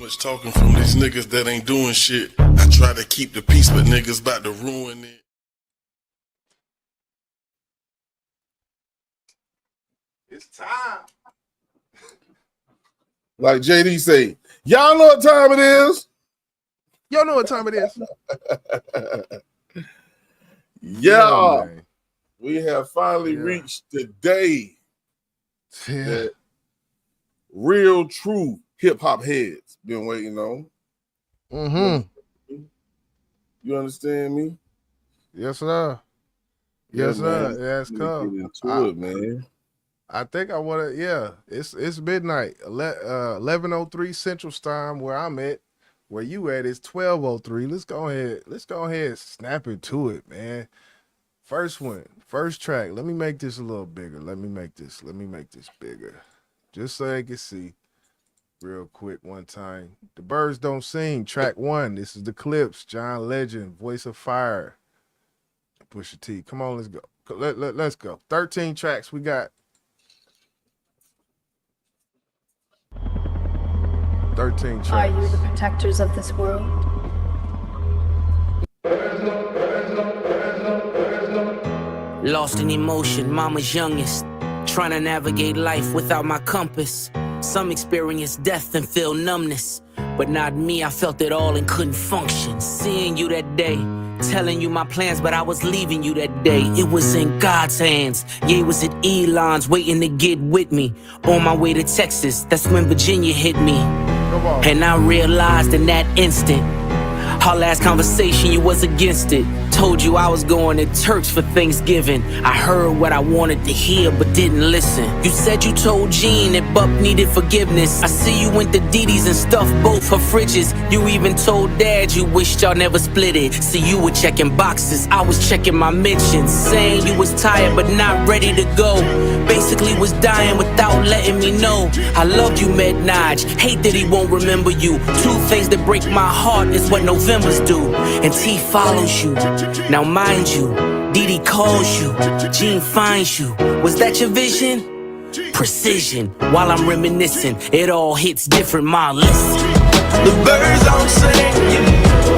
much talking from these niggas that ain't doing shit. I try to keep the peace, but niggas about to ruin it. It's time. Like JD say, y'all know what time it is. Y'all know what time it is. Yeah, we have finally reached the day that real, true hip-hop heads been waiting on. Mm-hmm. You understand me? Yes, sir. Yes, sir. Yes, Get come. into it, man. I think I want to, it's midnight, 11:03 Central Time where I'm at. Where you at is 12:03. Let's go ahead and snap into it, man. First track. Let me make this a little bigger. Let me make this bigger. Just so I can see real quick one time. The Birds Don't Sing, track 1. This is the Clipse, John Legend, Voice of Fire, Pusha T. Come on, let's go. Let's go. 13 tracks we got. 13 tracks. Are you the protectors of this world? Lost in emotion, mama's youngest. Trying to navigate life without my compass. Some experience death and feel numbness. But not me, I felt it all and couldn't function. Seeing you that day, telling you my plans, but I was leaving you that day. It was in God's hands. Yeah, it was at Elon's waiting to get with me. On my way to Texas, that's when Virginia hit me. And I realized in that instant, our last conversation, you was against it. Told you I was going to church for Thanksgiving. I heard what I wanted to hear, but didn't listen. You said you told Jean that Buck needed forgiveness. I see you went to Didi's and stuffed both her fridges. You even told Dad you wished y'all never split it. See, you were checking boxes, I was checking my mentions. Saying you was tired but not ready to go. Basically was dying without letting me know. I loved you, Med Naj. Hate that he won't remember you. Two things that break my heart is what November's do. And T follows you. Now mind you, Didi calls you, Jean finds you. Was that your vision? Precision. While I'm reminiscing, it all hits different, Malice. The birds don't sing,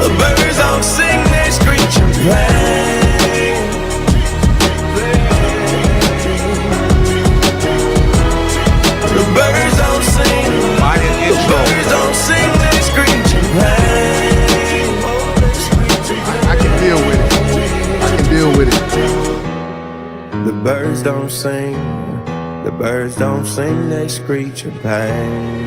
the birds don't sing, they screech and play. The birds don't sing, the birds don't sing, they screech and play. I can deal with it. The birds don't sing, the birds don't sing, they screech and pain.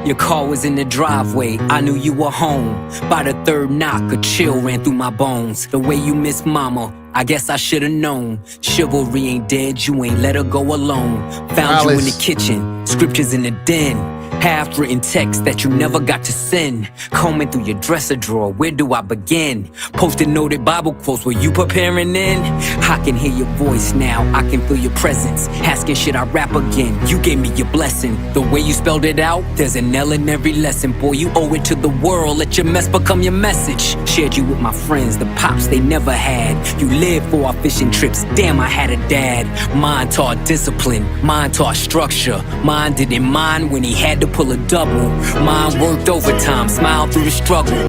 Your car was in the driveway, I knew you were home. By the third knock, a chill ran through my bones. The way you miss mama, I guess I should've known. Chivalry ain't dead, you ain't let her go alone. Found you in the kitchen, scriptures in the den. Half-written text that you never got to send. Combing through your dresser drawer, where do I begin? Posted noted Bible quotes, were you preparing in? I can hear your voice now, I can feel your presence. Asking should I rap again, you gave me your blessing. The way you spelled it out, there's an L in every lesson. Boy, you owe it to the world, let your mess become your message. Shared you with my friends, the pops they never had. You lived for our fishing trips, damn I had a dad. Mine taught discipline, mine taught structure. Mine didn't mind when he had to pull a double. Mine worked overtime, smiled through the struggle.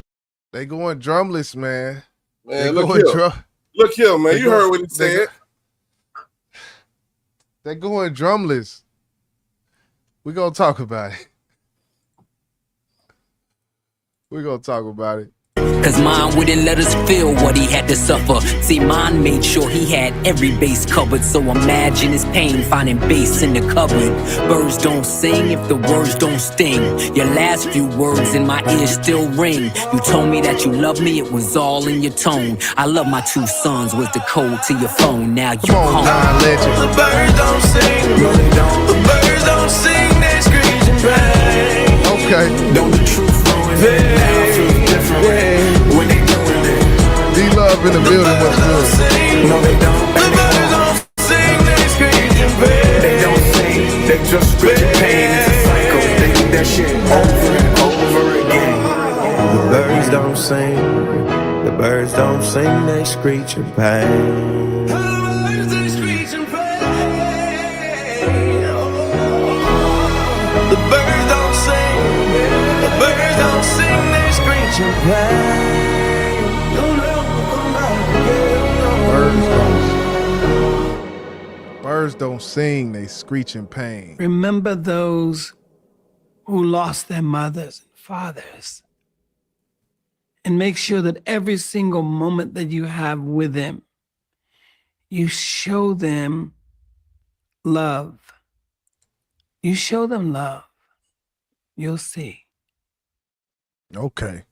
They going drumless, man. Man, look here, man. You heard what he said. They going drumless. We gonna talk about it. Cause mine wouldn't let us feel what he had to suffer. See, mine made sure he had every base covered. So imagine his pain finding bass in the cupboard. Birds don't sing if the words don't sting. Your last few words in my ears still ring. You told me that you loved me, it was all in your tone. I love my 2 sons was the code to your phone. Now you home. The birds don't sing, no they don't. The birds don't sing, they screech and play. Okay. Don't the truth ruin it now? Feel different when they doing it. D-Love in the building, what's good? No they don't. The birds don't sing, they screech and play. They don't sing, they just screech and pain. It's a cycle, they do that shit over and over again. The birds don't sing, the birds don't sing, they screech and pain. The birds they screech and pain. screeching pain. You'll never come back again. Birds don't sing, they screech in pain. Remember those who lost their mothers and fathers. And make sure that every single moment that you have with them, you show them love. You show them love. You'll see. Okay.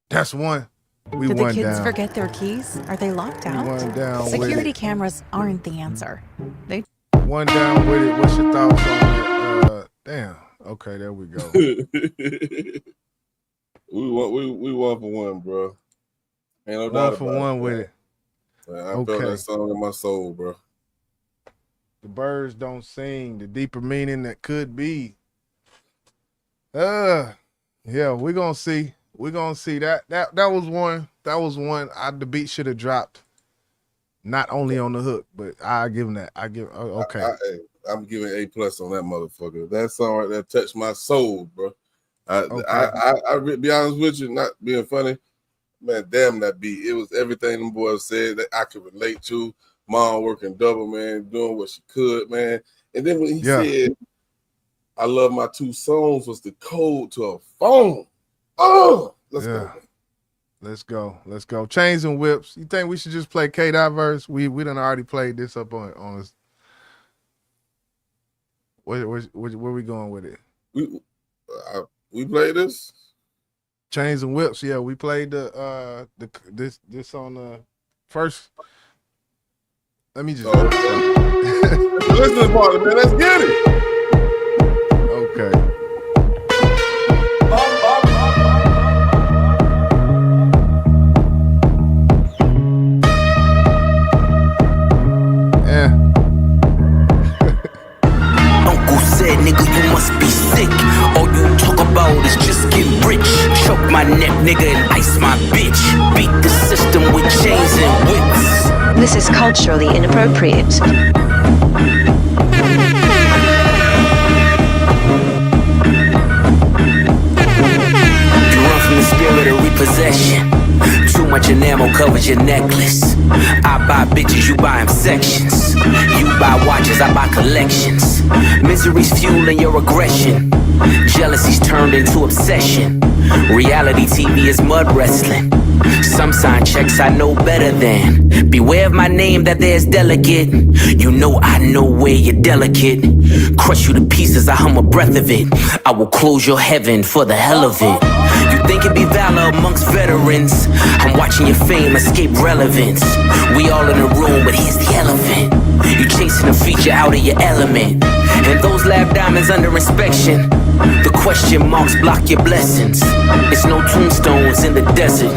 That's one. We Did the won kids down. forget their keys? Are they locked We out? won down with Security it. cameras aren't the answer. They One down with it. What's your thoughts on it? Damn. Okay, there we go. we won for one, bro. Ain't no doubt One for about one it, with bro. it. Man, I felt that song in my soul, bro. The birds don't sing. The deeper meaning that could be. Yeah, we're gonna see. We're gonna see. That was one. That was one. The beat should have dropped. Not only on the hook, but I give him that. Okay. I'm giving A+ on that motherfucker. That song right there touched my soul, bro. I be honest with you, not being funny, man. Damn that beat. It was everything them boys said that I could relate to. Mom working double, man, doing what she could, man. And then when he said, "I love my two songs," was the code to a phone. Oh, let's go. Let's go. Chains and Whips. You think we should just play K-Dot verse? We done already played this up on us. Where we going with it? We played this. Chains and Whips. Yeah, we played this on the first. Let me just listen to the part, man. Let's get it. Okay. Uncle said, nigga, you must be sick. All you talk about is just get rich. Choke my neck, nigga, and ice my bitch. Beat the system with chains and whips. This is culturally inappropriate. You run from the spirit of repossession. Too much enamel covers your necklace. I buy bitches, you buy them sections. You buy watches, I buy collections. Misery's fueling your aggression. Jealousy's turned into obsession. Reality TV is mud wrestling. Some sign checks I know better than. Beware of my name that there's delicate. You know I know where you're delicate. Crush you to pieces, I hum a breath of it. I will close your heaven for the hell of it. You think it'd be valor amongst veterans. I'm watching your fame escape relevance. We all in a room, but here's the elephant. You chasing a feature out of your element. And those lab diamonds under inspection. The question marks block your blessings. It's no tombstones in the desert.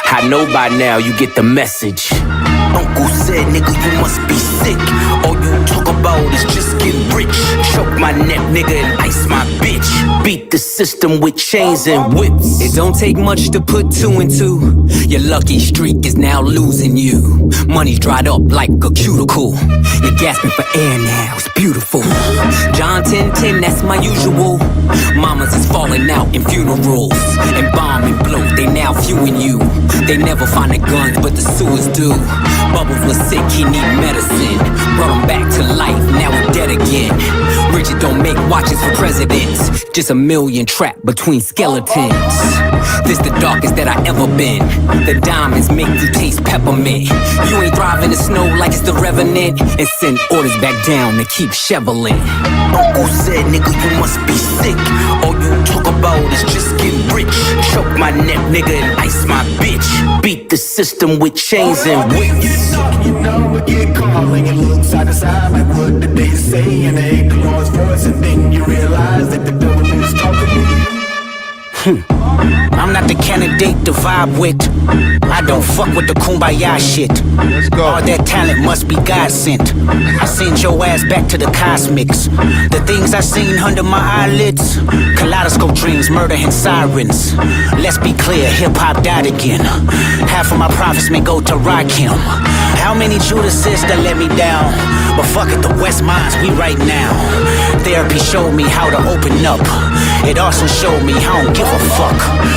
I know by now you get the message. Uncle said, nigga, you must be sick. All you talk about is just get rich. Choke my neck, nigga, and ice my bitch. Beat the system with chains and whips. It don't take much to put two and two. Your lucky streak is now losing you. Money's dried up like a cuticle. You're gasping for air now, it's beautiful. John 10:10, that's my usual. Mamas is falling out in funerals. And bomb and blow, they now viewing you. They never find the guns, but the sewers do. Bubbles was sick, he need medicine. Brought him back to life, now we're dead again. Richard don't make watches for presidents. Just a million trapped between skeletons. This the darkest that I ever been. The diamonds make you taste peppermint. You ain't thriving in the snow like it's the Revenant. And send orders back down to keep shoveling. Uncle said, nigga, you must be sick. All you talk about is just get rich. Choke my neck, nigga, and ice my bitch. Beat the system with chains and whips. You know we get calling and look side to side like what did they say, and they ain't the Lord's voice, and then you realize that the devil is talking to you. I'm not the candidate to vibe with. I don't fuck with the kumbaya shit. Let's go. All that talent must be God sent. I sent your ass back to the cosmics. The things I seen under my eyelids. Kaleidoscope dreams, murder and sirens. Let's be clear, hip-hop died again. Half of my profits may go to Rakim. How many Judases that let me down? But fuck it, the West Minds, we right now. Therapy showed me how to open up. It also showed me I don't give a a fuck.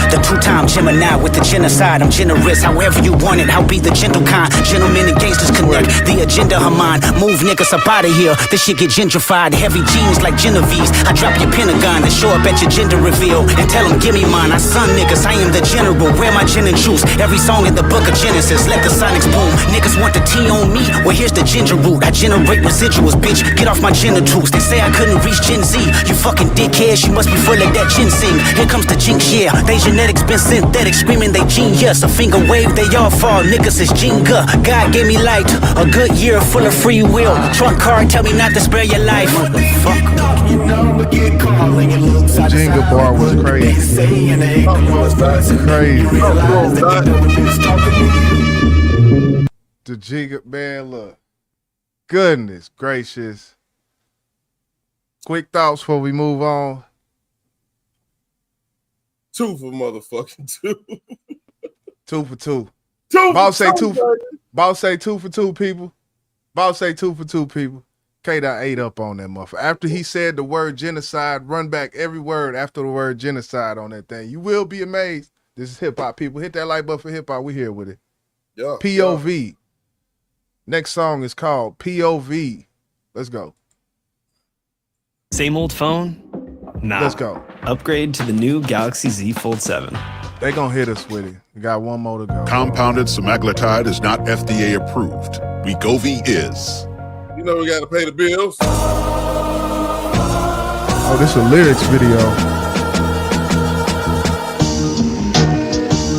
The two-time Gemini with the genocide. I'm generous, however you want it. I'll be the gentle kind. Gentlemen and gangsters connect. The agenda of mine. Move niggas up out of here. This shit get gentrified. Heavy jeans like Genevieve's. I drop your Pentagon and show up at your gender reveal. And tell them, give me mine. I son niggas, I am the general. Wear my gin and juice. Every song in the book of Genesis. Let the sonics boom. Niggas want the T on me. Well, here's the ginger root. I generate residuals, bitch. Get off my genitals. They say I couldn't reach Gen Z. You fucking dickheads. You must be full of that ginseng. Here comes the jinx, yeah. They genetics been synthetic. Screaming they genius. A finger wave, they all fall. Niggas is Jenga. God gave me light. A good year full of free will. Trump card, tell me not to spare your life. Fuck. The Jenga bar was crazy. Crazy. The Jenga, man, look. Goodness gracious. Quick thoughts before we move on. 2 for motherfucking 2. 2 for 2. 2 Boss for say 2. 2. Boss say 2 for 2 people. Boss say 2 for 2 people. K-Dot ate up on that motherfucker. After he said the word genocide, run back every word after the word genocide on that thing. You will be amazed. This is hip-hop, people. Hit that like button for hip-hop. We here with it. Yeah, POV. Yeah. Next song is called POV. Let's go. Same old phone? Nah. Let's go. Upgrade to the new Galaxy Z Fold 7. They gonna hit us with it. We got one more to go. Compounded semaglutide is not FDA approved. Wegovy is. You know we gotta pay the bills. Oh, this is a lyrics video.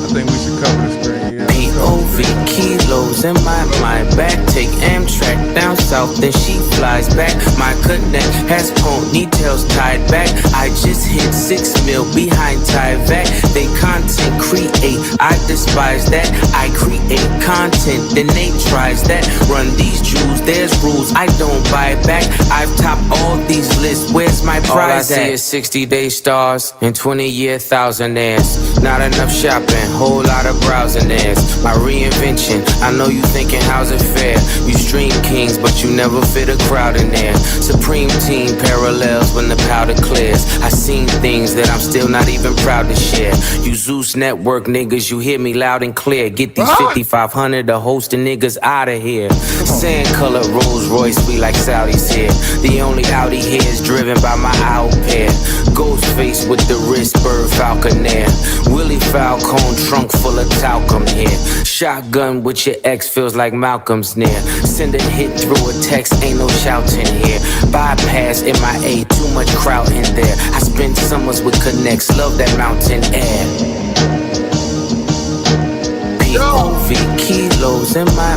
I think we should cover the screen. Yeah. POV kilos in my back. Take Amtrak down south, then she flies back. My connect has ponytails tied back. I just hit 6 mil behind Tyvek. They content create, I despise that. I create content, then they tries that. Run these jewels, there's rules I don't buy back. I've topped all these lists, where's my prize? All I see is 60-day stars and 20-year thousandaires. Not enough shopping, whole lot of browsing ads. My reinvention, I know you thinking how's it fair? You stream kings, but you never fit a crowd in there. Supreme team parallels when the powder clears. I seen things that I'm still not even proud to share. You Zeus Network niggas, you hear me loud and clear. Get these 5,500 to host the niggas out of here. Sand color Rolls Royce, we like Saudis here. The only Audi here is driven by my owl pair. Ghost face with the wrist, bird falconer. Willie Falcone trunk full of talcum here. Shotgun with your ex feels like Malcolm's near. Send a hit through a text, ain't no shouting here. Bypass MIA, too much crowd in there. I spend summers with connects, love that mountain air. POV kilos in my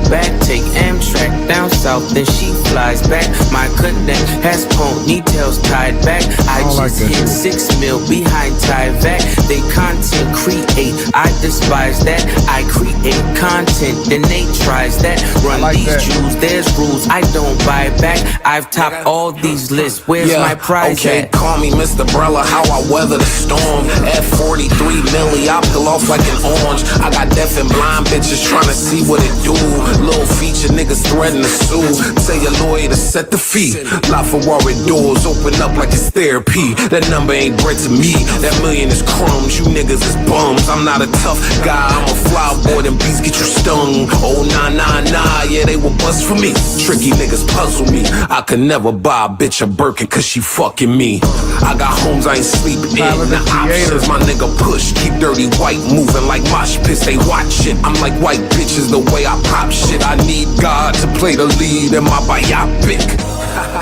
back. Take Amtrak down south, then she flies back. My connect has ponytails tied back. I just hit 6 mil behind Tyvek. They content create, I despise that. I create content, then they tries that. Run these jewels, there's rules I don't buy back. I've topped all these lists, where's my prize okay, at? call me Mr. Brella, how I weather the storm. F43 milli, I peel off like an orange. I got deaf and blind bitches trying to see what it do. Little feature niggas threatening to sue. Tell your lawyer to set the fee. LaFerrari doors open up like it's therapy. That number ain't bread to me. That million is crumbs. You niggas is bums. I'm not a tough guy. I'm a fly boy. Them beats get you stung. Oh nah nah nah. Yeah, they will bust for me. Tricky niggas puzzle me. I could never buy a bitch a Birkin cause she fucking me. I got homes I ain't sleeping in. The options my nigga push. Keep dirty white moving like mosh pits. They watch it. I'm like white bitches the way I pop shit. I need God to play the lead in my biopic.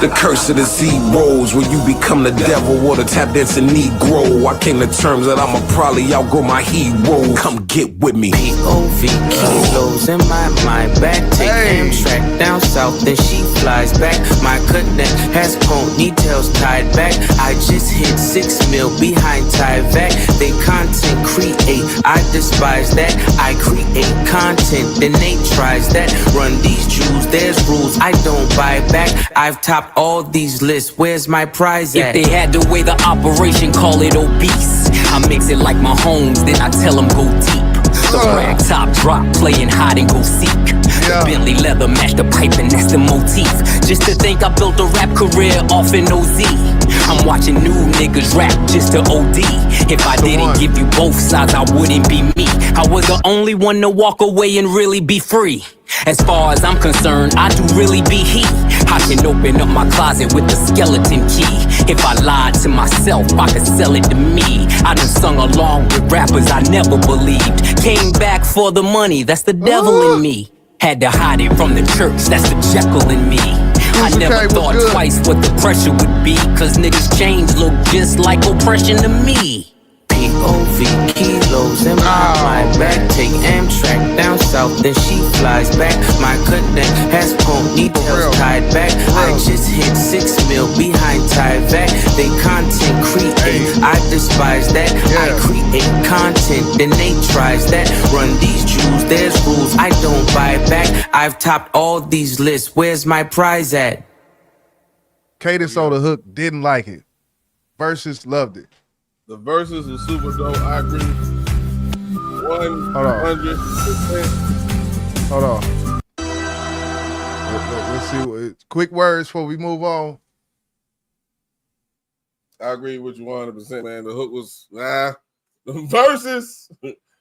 The curse of the zeros, where you become the devil or the tap dancing Negro. I came to terms that I'ma probably outgrow my hero. Come get with me. POV kilos in my back. Take Amtrak down south, then she flies back. My connect has ponytails tied back. I just hit 6 mil behind Tyvek. They content create, I despise that. I create content, then they tries that. Run these jewels, there's rules I don't buy back. I've topped all these lists, where's my prize at? If they had the way the operation, call it obese. I mix it like my homes, then I tell them go deep. The rag top drop, playing hide and go seek. The Bentley leather match the pipe and that's the motif. Just to think I built a rap career off an OZ. I'm watching new niggas rap just to OD. If I didn't give you both sides, I wouldn't be me. I was the only one to walk away and really be free. As far as I'm concerned, I do really be he. I can open up my closet with the skeleton key. If I lied to myself, I could sell it to me. I done sung along with rappers I never believed. Came back for the money, that's the devil in me. Had to hide it from the church, that's the Jekyll in me. I never thought twice what the pressure would be, cause niggas change look just like oppression to me. POV kilos in my back. Take Amtrak down south, then she flies back. My cadet has ponytails tied back. I just hit 6 mil behind Tyvek. They content create, I despise that. I create content, then they tries that. Run these Jews, there's rules I don't buy back. I've topped all these lists, where's my prize at? Cadence on the hook, didn't like it. Versus loved it. The verses was super dope. I agree. 100%. Hold on. Let's see. Quick words before we move on. I agree with you 100%, man. The hook was the verses.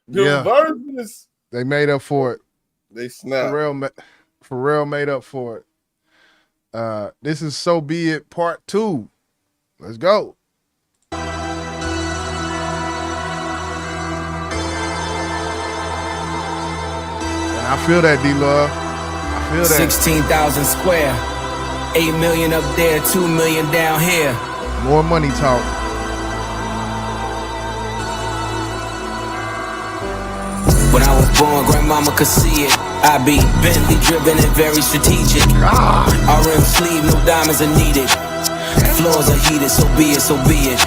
Verses. They made up for it. They snapped. Pharrell made up for it. This is So Be It Part 2. Let's go. I feel that, D-Love. I feel that. 16,000 square. 8 million up there, 2 million down here. More money talk. When I was born, grandmama could see it. I be Bentley driven and very strategic. RM sleeve, no diamonds are needed. Floors are heated, so be it, so be it.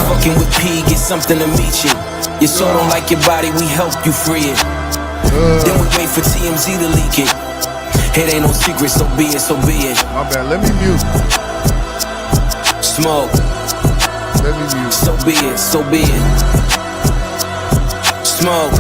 Fucking with P, get something to meet you. Your soul don't like your body, we help you free it. Then we wait for TMZ to leak it. It ain't no secret, so be it, so be it. My bad, let me mute. Smoke. Let me mute. So be it, so be it. Smoke.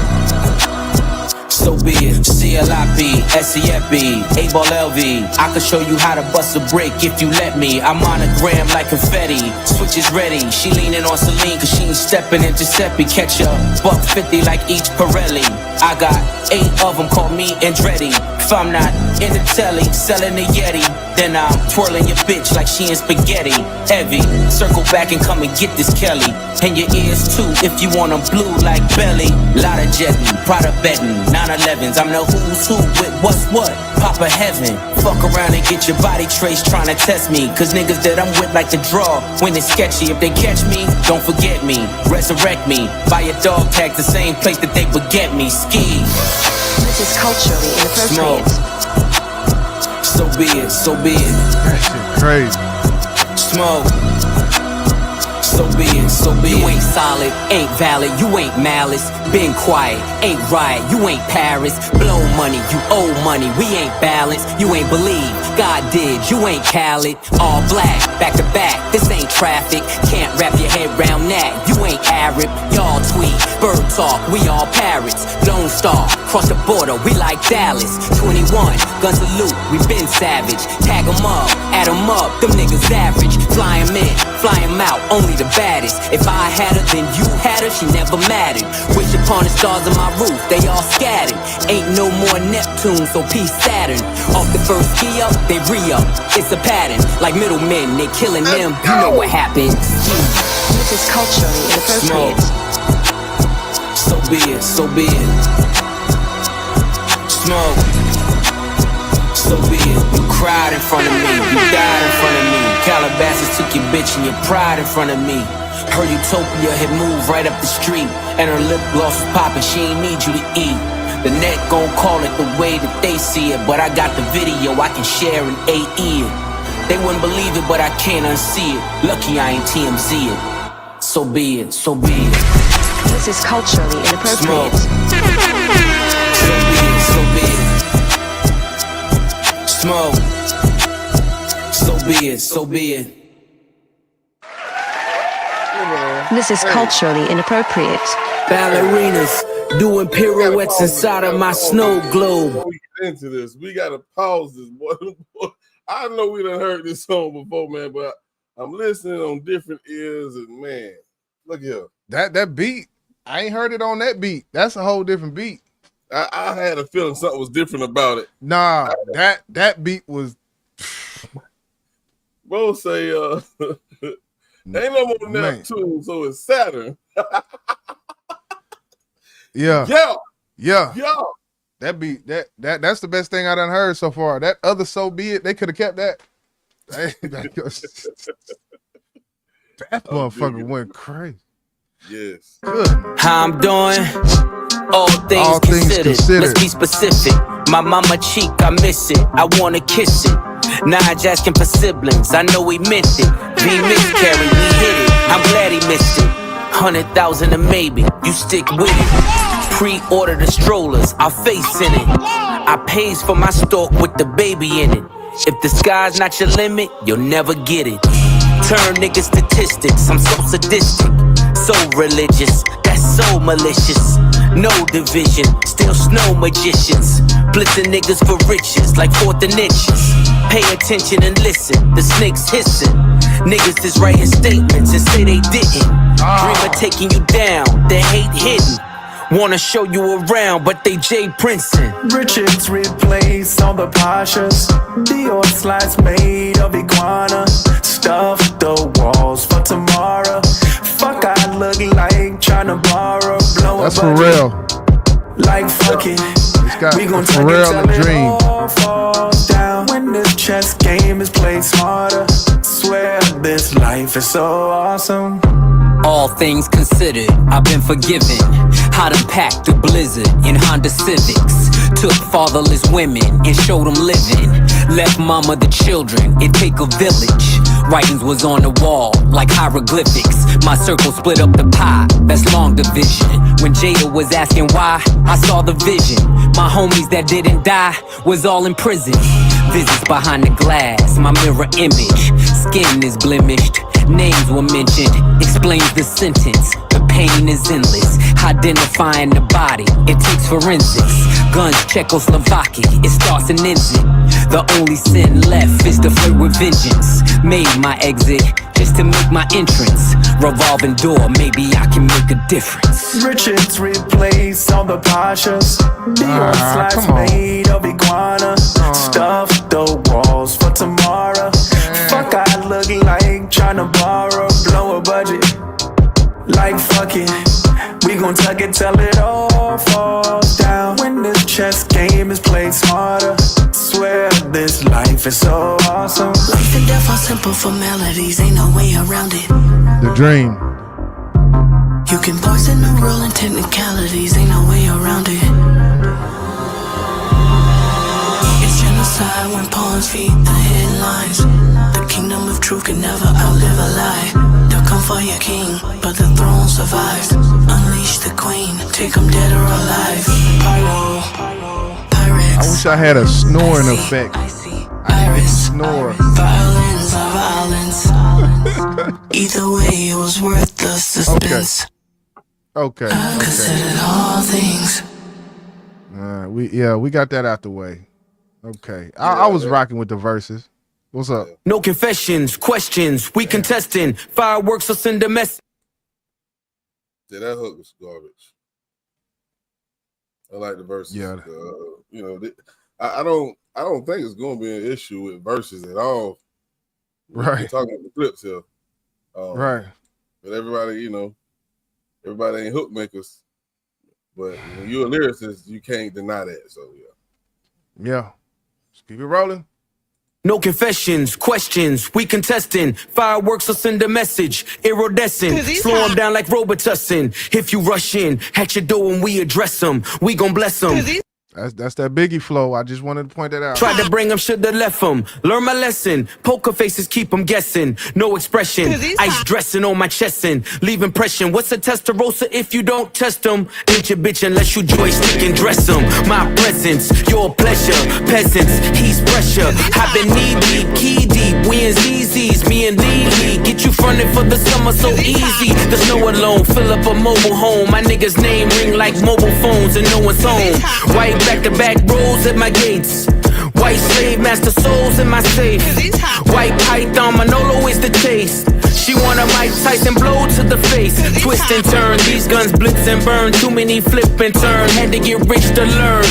So be it. CLIP, SEFB, A-Ball LV. I can show you how to bust a brick if you let me. I'm on a gram like confetti. Switch is ready. She leaning on Celine cause she ain't stepping in Giuseppe. Catch up, $150 like each Pirelli. I got 8 of them, call me Andretti. If I'm not in the telly, selling the Yeti, then I'm twirling your bitch like she in spaghetti. Heavy, circle back and come and get this Kelly. And your ears too, if you want them blue like Belly. Lot of jetting, Prada betting, 911s. I'm the who's who with what's what. Papa heaven, fuck around and get your body traced trying to test me. Cause niggas that I'm with like to draw when it's sketchy. If they catch me, don't forget me. Resurrect me, buy a dog tag the same place that they beget me. Ski. This is culturally inappropriate. So be it, so be it. That shit crazy. Smoke. So be it, so be it. You ain't solid, ain't valid, you ain't Malice. Been quiet, ain't right, you ain't Paris. Blow money, you owe money, we ain't balanced. You ain't believe, God did, you ain't Khaled. All black, back to back, this ain't traffic. Can't wrap your head round that, you ain't Arab. Y'all tweet, bird talk, we all parrots. Lone Star, cross the border, we like Dallas. 21, guns salute, we been savage. Tag 'em up, add 'em up, them niggas average. Fly 'em in, fly 'em out, only the baddest. If I had her, then you had her, she never mattered. Wish upon the stars on my roof, they all scattered. Ain't no more Neptune, so peace Saturn. Off the first key up, they re-up. It's a pattern, like middlemen, they killing them. You know what happened. This is culturally inappropriate. So be it, so be it. Smoke. So be it. You cried in front of me, you died in front of me. Calabasas took your bitch and your pride in front of me. Her utopia had moved right up the street, and her lip gloss was popping, she ain't need you to eat. The net gon' call it the way that they see it, but I got the video I can share in AE it. They wouldn't believe it, but I can't unsee it. Lucky I ain't TMZ it. So be it, so be it. This is culturally inappropriate. So be it, so be it. Smoke. So be it, so be it. This is culturally inappropriate. Ballerinas doing pirouettes inside of my snow globe. Before we get into this, we gotta pause this, boy. I know we done heard this song before, man, but I'm listening on different ears, and man, look here. That beat, I ain't heard it on that beat. That's a whole different beat. I had a feeling something was different about it. Nah, that beat was. Bro say, ain't no more Neptune, so it's Saturn. Yeah. Yeah. That beat, that's the best thing I done heard so far. That other So Be It, they could have kept that. That motherfucker went crazy. Yes. Good. How I'm doing? All things considered. Let's be specific. My mama cheek, I miss it. I wanna kiss it. Nige asking for siblings. I know he meant it. V miscarried, we hit it. I'm glad he missed it. 100,000 a maybe. You stick with it. Pre-order the strollers. Our face in it. I pays for my stalk with the baby in it. If the sky's not your limit, you'll never get it. Turn niggas statistics. I'm so sadistic. So religious, that's so malicious. No division, still snow magicians. Blitzing niggas for riches, like 4th and inches. Pay attention and listen, the snakes hissing. Niggas is writing statements and say they didn't. Dream of taking you down, the hate hidden. Wanna show you around, but they Jay Princeton. Richards replace all the Pashas. Dior slides made of iguana. Stuff the walls for tomorrow. Fuck, I look like tryna borrow. Blow that's a for budget. real. Like fuck it. We gon' for take real it till a it dream. all falls down. When this chess game is played smarter. Swear this life is so awesome. All things considered, I've been forgiven. How to pack the blizzard in Honda Civics. Took fatherless women and showed them living. Left mama the children, it take a village. Writings was on the wall like hieroglyphics. My circle split up the pie, that's long division. When Jada was asking why, I saw the vision. My homies that didn't die was all in prison. Visits behind the glass, my mirror image. Skin is blemished, names were mentioned. Explains the sentence, the pain is endless. Identifying the body, it takes forensics. Guns Czechoslovakia, it starts and ends it. The only sin left is to flirt with vengeance. Made my exit just to make my entrance. Revolving door, maybe I can make a difference. Richards replace all the Pashas. Dior slides made of iguana. Stuff the walls for tomorrow. Fuck, I look like tryna borrow. Blow a budget. Like fuck it. We gon' tuck it till it all falls down. When this chess game is played smarter. Swear this life is so awesome. Life and death are simple formalities, ain't no way around it. The dream. You can poison the world in technicalities, ain't no way around it. It's genocide when pawns feed the headlines. The kingdom of truth can never outlive a lie. They'll come for your king, but the throne survives. Unleash the queen, take them dead or alive. I wish I had a snoring effect. I didn't snore. Violence are violence. Either way, it was worth the suspense. Okay. Considered all things. We got that out the way. Okay. I was rocking with the verses. What's up? No confessions, questions, we contesting. Fireworks will send a message. Yeah, that hook was garbage. I like the verses. Yeah. I don't think it's going to be an issue with verses at all. Right. We're talking about the Clipse here. Right. But everybody, everybody ain't hook makers. But when you're a lyricist, you can't deny that. So yeah. Just keep it rolling. No confessions, questions, we contesting. Fireworks will send a message, iridescent. Slow them down like Robitussin. If you rush in, at your door when we address them, we gon' bless them. That's that Biggie flow. I just wanted to point that out. Tried to bring them, shoulda left them. Learn my lesson. Poker faces keep them guessing. No expression. Ice dressing on my chest and leave impression. What's a Testarossa if you don't test them? Ain't your bitch unless you joystick and dress them. My presence, your pleasure. Peasants, he's pressure. I've been knee deep, key deep. We in ZZ's, me and Lee. Get you fronted for the summer so easy. The snow alone, fill up a mobile home. My nigga's name ring like mobile phones and no one's home. White back-to-back rolls at my gates. White slave master souls in my safe. White python, Manolo is the taste. She want a Mike Tyson blow to the face. Twist and turn, these guns blitz and burn. Too many flip and turn, had to get rich to learn.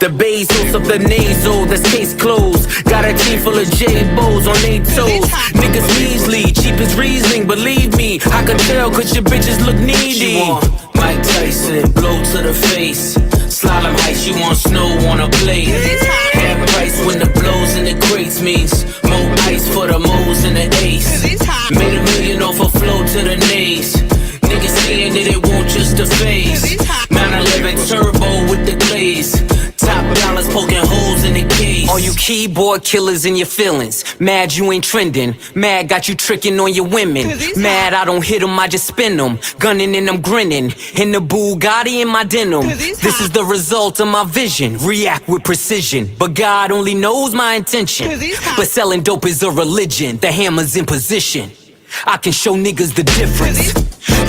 The Bezos of the nasal, that's case closed. Got a team full of J-Bows on they toes. Niggas measly, cheap as Riesling, believe me. I can tell cause your bitches look needy. She want Mike Tyson, blow to the face. Slalom height, she want snow on a plate. Half price when the blows in the crates means more ice for the moles and the ace. Made $1 million off a flow to the nays. Niggas saying that it won't just a phase. 911 turbo with the glaze. Top dollars poking holes in the case. All you keyboard killers in your feelings. Mad you ain't trending. Mad got you tricking on your women. Mad I don't hit them, I just spin them. Gunning and I'm grinning. In the Bugatti in my denim. This is the result of my vision. React with precision. But God only knows my intention. But selling dope is a religion. The hammer's in position. I can show niggas the difference.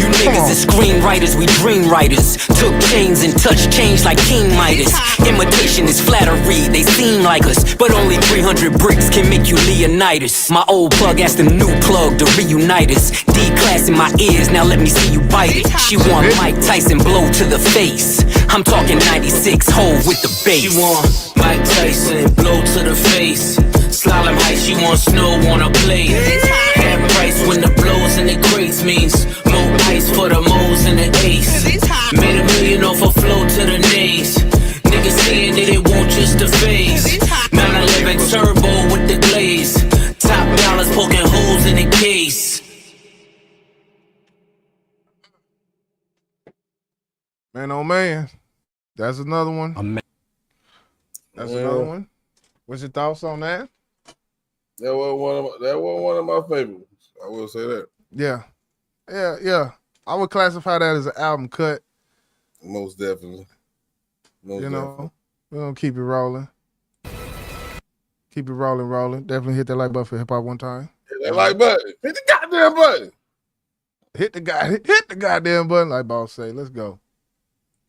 You niggas is screenwriters, we dream writers. Took chains and touched change like King Midas. Imitation is flattery, they seem like us. But only 300 bricks can make you Leonidas. My old plug asked the new plug to reunite us. D-class in my ears, now let me see you bite it. She want Mike Tyson blow to the face. I'm talking 96 hole with the bass. She want Mike Tyson blow to the face. Slalom height, she want snow on a plate. Half price when the blows in the crates means more ice for the moles and the ace. Made $1 million off a flow to the nays. Niggas saying that it won't just a phase. 911 turbo with the glaze. Top dollars poking holes in the case. Man, oh man, that's another one. That's another one. What's your thoughts on that? That was one of my favorites. I will say that. Yeah. I would classify that as an album cut. Most definitely. We're gonna keep it rolling. Keep it rolling. Definitely hit that like button for hip hop one time. Hit that like button. Hit the goddamn button. Hit the goddamn button, like boss say. Let's go.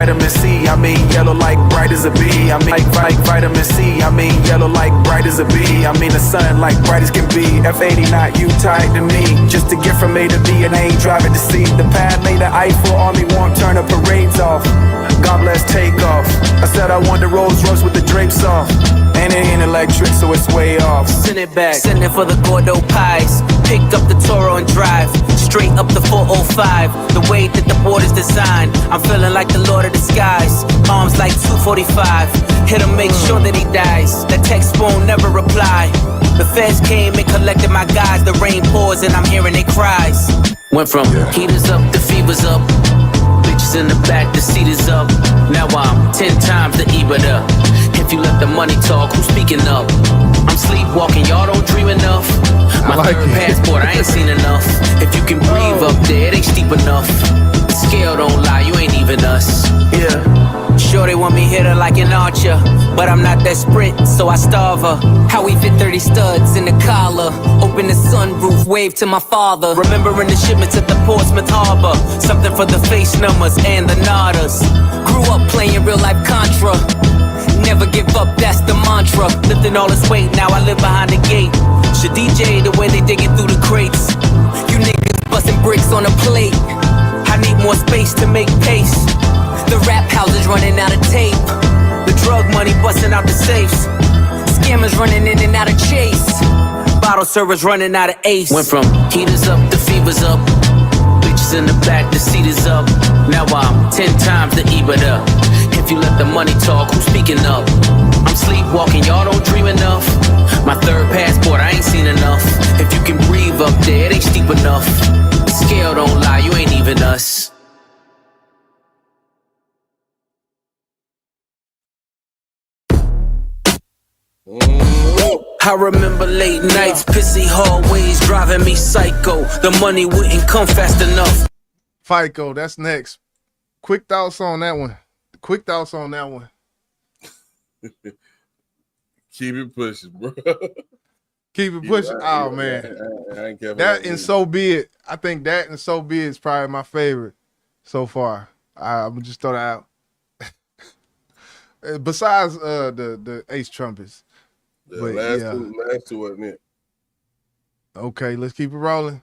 Vitamin C, I mean yellow like bright as a bee. I mean like vitamin C, I mean yellow like bright as a bee. I mean the sun like bright as can be. F80 not you tied to me. Just to get from A to B and I ain't driving to C. The pad later Eiffel Army won't turn the parades off. God bless takeoff. I said I want the Rolls Royce with the drapes off. And it ain't electric, so it's way off. Send it back, send it for the Gordo pies. Picked up the Toro and drive straight up the 405. The way that the board is designed, I'm feeling like the Lord of the Skies. Arms like 245. Hit him, make sure that he dies. The text won't never reply. The feds came and collected my guys. The rain pours and I'm hearing their cries. Went from heaters up to fevers up. Bitches in the back, the seat is up. Now I'm 10 times the EBITDA. If you let the money talk, who's speaking up? I'm sleepwalking, y'all don't dream enough. My third passport, I ain't seen enough. If you can breathe up there, it ain't steep enough. The scale don't lie, you ain't even us. Yeah. Sure they want me hit her like an archer, but I'm not that sprint, so I starve her. How we fit 30 studs in the collar. Open the sunroof, wave to my father. Remembering the shipments at the Portsmouth Harbor. Something for the face numbers and the nodders. Grew up playing real life Contra. Never give up, that's the mantra. Lifting all this weight, now I live behind the gate. Should DJ the way they digging through the crates. You niggas busting bricks on a plate. I need more space to make pace. The rap house is running out of tape. The drug money busting out the safes. Scammers running in and out of chase. Bottle servers running out of ace. Went from heaters up to fevers up. Bitches in the back, the seat is up. Now I'm 10 times the EBITDA. If you let the money talk, who's speaking up? I'm sleepwalking, y'all don't dream enough. My third passport, I ain't seen enough. If you can breathe up there, it ain't steep enough. The scale don't lie, you ain't even us. I remember late nights, pissy hallways, driving me psycho. The money wouldn't come fast enough. FICO, that's next. Quick thoughts on that one. Keep it pushing, bro. Keep it pushing. Oh man, I ain't care. That and So Be It. I think that and So Be It is probably my favorite so far. I'm gonna just throw that out. Besides the Ace Trumpets. Last two wasn't it? Okay, let's keep it rolling.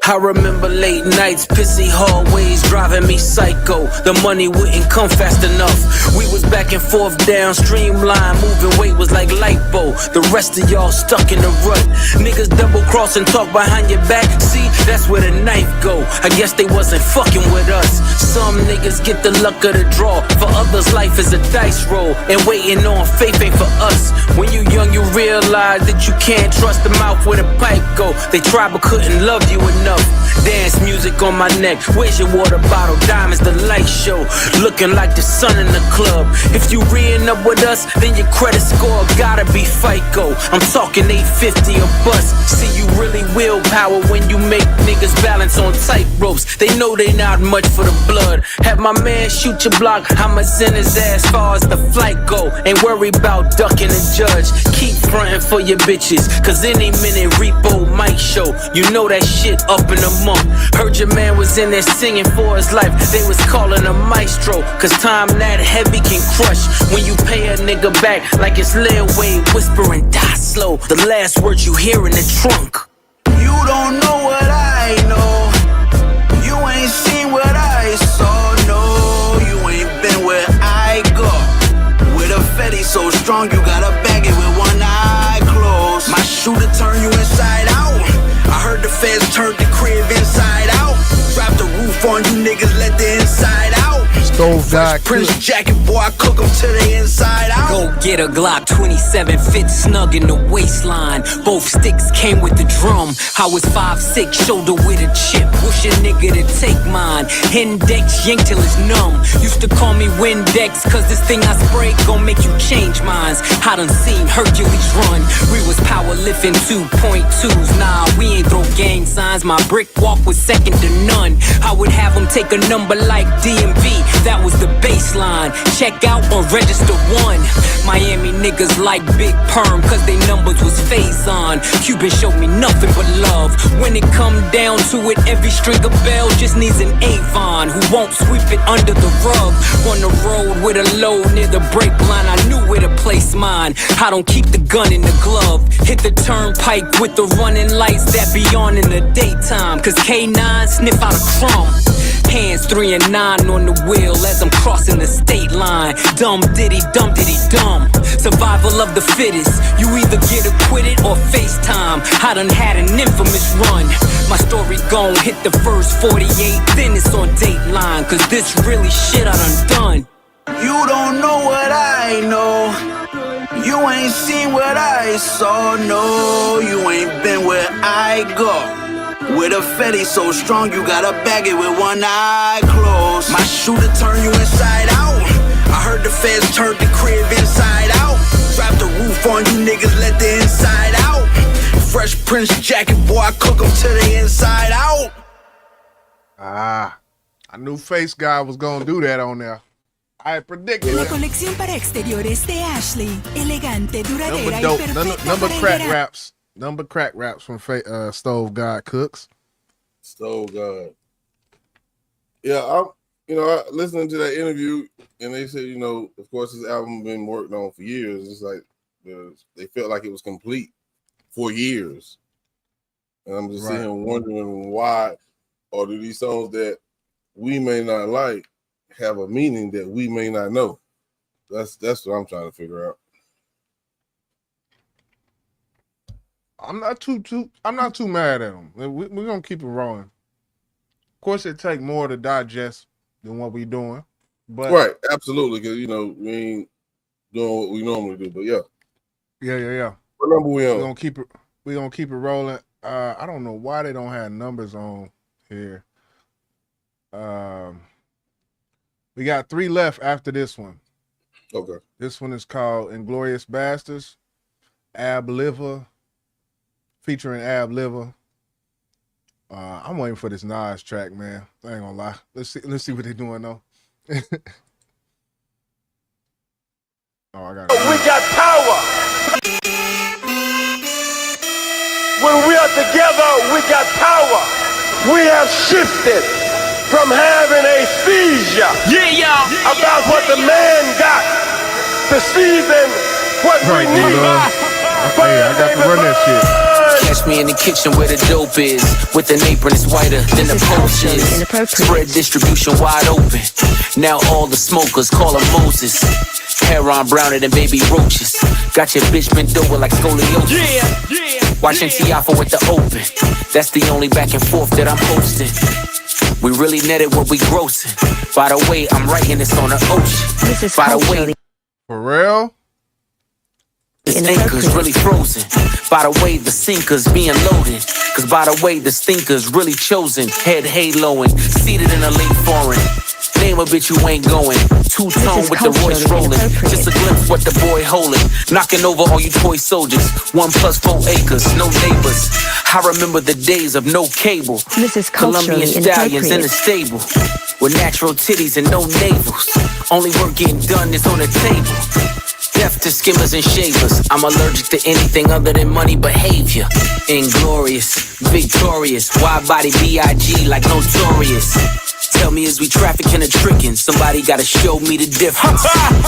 I remember late nights, pissy hallways driving me psycho. The money wouldn't come fast enough. We was back and forth down streamline, moving weight was like lipo. The rest of y'all stuck in the rut. Niggas double cross and talk behind your back. See, that's where the knife go. I guess they wasn't fucking with us. Some niggas get the luck of the draw. For others, life is a dice roll, and waiting on faith ain't for us. When you young, you realize that you can't trust the mouth where the pipe go. They tried but couldn't love you enough. Dance music on my neck. Where's your water bottle? Diamonds, the light show. Looking like the sun in the club. If you re-ing up with us, then your credit score gotta be FICO. I'm talking 850 a bus. See, you really willpower when you make niggas balance on tight ropes. They know they not much for the blood. Have my man shoot your block. I'ma send his ass far as the flight go. Ain't worry about ducking the judge. Keep frontin' for your bitches, cause any minute repo might show. You know that shit up in the month. Heard your man was in there singing for his life. They was calling him maestro, cause time that heavy can crush. When you pay a nigga back like it's Lil Wayne whispering die slow. The last words you hear in the trunk. You don't know what I know. You ain't seen what I saw. No, you ain't been where I go. With a fetty so strong you gotta bag it with one eye closed. My shooter turn you inside out. I heard the feds turned the crib inside out. Drop the roof on you niggas, let the inside out. Stove God Prince jacket, boy, I cook them to the inside out. Go get a Glock 27 fit snug in the waistline. Both sticks came with the drum. I was 5'6", shoulder with a chip. Wish a nigga to take mine. Index yank till it's numb. Used to call me Windex, cause this thing I spray gon' make you change minds. I done seen Hercules run. We was power lifting 2.2s. Nah, we ain't throw gang signs. My brick walk was second to none. I would have them take a number like DMV. That was the baseline. Check out or register 1. Miami niggas like Big Perm, cause they numbers was phase on. Cuban showed me nothing but love. When it come down to it, every string of bell just needs an Avon who won't sweep it under the rug. On the road with a load near the brake line, I knew where to place mine. I don't keep the gun in the glove. Hit the turnpike with the running lights that be on in the daytime, cause K9 sniff out a crumb. Hands 3 and 9 on the wheel as I'm crossing the state line. Dumb diddy dumb. Survival of the fittest. You either get acquitted or FaceTime. I done had an infamous run. My story gon' hit the first 48, then it's on Dateline, cause this really shit I done. You don't know what I know. You ain't seen what I saw. No, you ain't been where I go. With a fetty so strong you gotta bag it with one eye closed. My shooter turn you inside out. I heard the feds turned the crib inside out. Drop the roof on you niggas, let the inside out. Fresh Prince jacket, boy, I cook them to the inside out. I knew Face Guy was gonna do that on there. I predicted La it. colección para exteriores de Ashley, elegante, duradera y perfecta Number para crack el verano. raps. Number crack raps from Stove God Cooks. Stove God. Yeah, I listening to that interview, and they said, of course, this album been worked on for years. It's like they felt like it was complete for years, and I'm just sitting here wondering why, or do these songs that we may not like have a meaning that we may not know? That's what I'm trying to figure out. I'm not too mad at them. We're gonna keep it rolling. Of course, it take more to digest than what we doing, but Right, absolutely, because we ain't doing what we normally do. But yeah. What number we on? We're gonna keep it rolling. I don't know why they don't have numbers on here. We got 3 left after this one. Okay. This one is called Inglorious Bastards, Ab Liver, featuring Ab Liver. I'm waiting for this Nas track, man. I ain't gonna lie. Let's see what they doing though. I got it. We got power. When we are together, we got power. We have shifted from having a seizure about what the man got to seizing what we need. Hey, I got to run that shit. Catch me in the kitchen where the dope is. With an apron that's whiter than the post is. Spread distribution wide open. Now all the smokers call him Moses. Hair on browner than baby roaches. Got your bitch bent over like scoliosis. Watching Tiafa with the open. That's the only back and forth that I'm hosting. We really netted what we grossing. By the way, I'm writing this on the ocean. By the way, for real? this anchor's really frozen. By the way, the sinker's being loaded. Cause by the way, the stinker's really chosen. Head haloing, seated in a late foreign. Name a bitch you ain't going. Two-tone with the Royce rolling. Just a glimpse what the boy holding. Knocking over all you toy soldiers. 1 + 4 acres, no neighbors. I remember the days of no cable. Colombian stallions in the stable. With natural titties and no navels. Only work getting done is on the table. Deaf to skimmers and shavers. I'm allergic to anything other than money behavior. Inglorious, victorious. Wide body B.I.G. like notorious. Tell me as we trafficking or tricking. Somebody gotta show me the difference.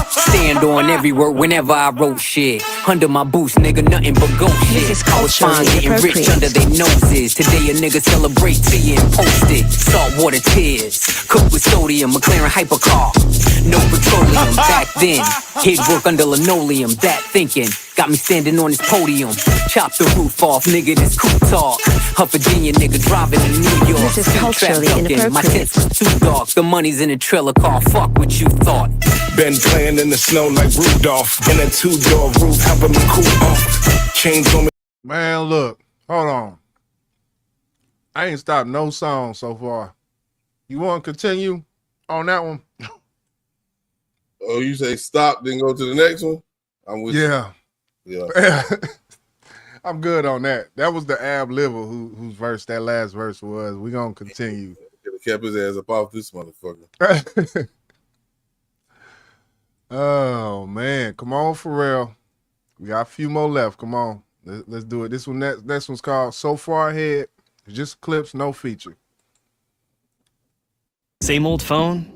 Stand on every word whenever I wrote shit. Under my boots, nigga, nothing but goat shit. I was fine getting rich under their noses. Today a nigga celebrate to you and post it. Saltwater tears, cooked with sodium, McLaren hypercar. No petroleum back then. Head work under linoleum, that thinking. Got me standing on this podium. Chop the roof off, nigga, this cool talk. A Virginia nigga driving to New York. This is culturally inappropriate. My tents was too dark. The money's in a trailer car. Fuck what you thought. Been playing in the snow like Rudolph. In a 2-door roof, helping me cool off. Chains on me. Man, look, hold on. I ain't stopped no song so far. You want to continue on that one? Oh, you say stop, then go to the next one? I'm with you. Yeah. I'm good on that. That was the Ab Liver whose verse that last verse was. We're going to continue. Could have kept his ass up off this motherfucker. Oh, man. Come on, Pharrell. We got a few more left. Come on. Let's do it. This one's called So Far Ahead. It's just clips, no feature. Same old phone?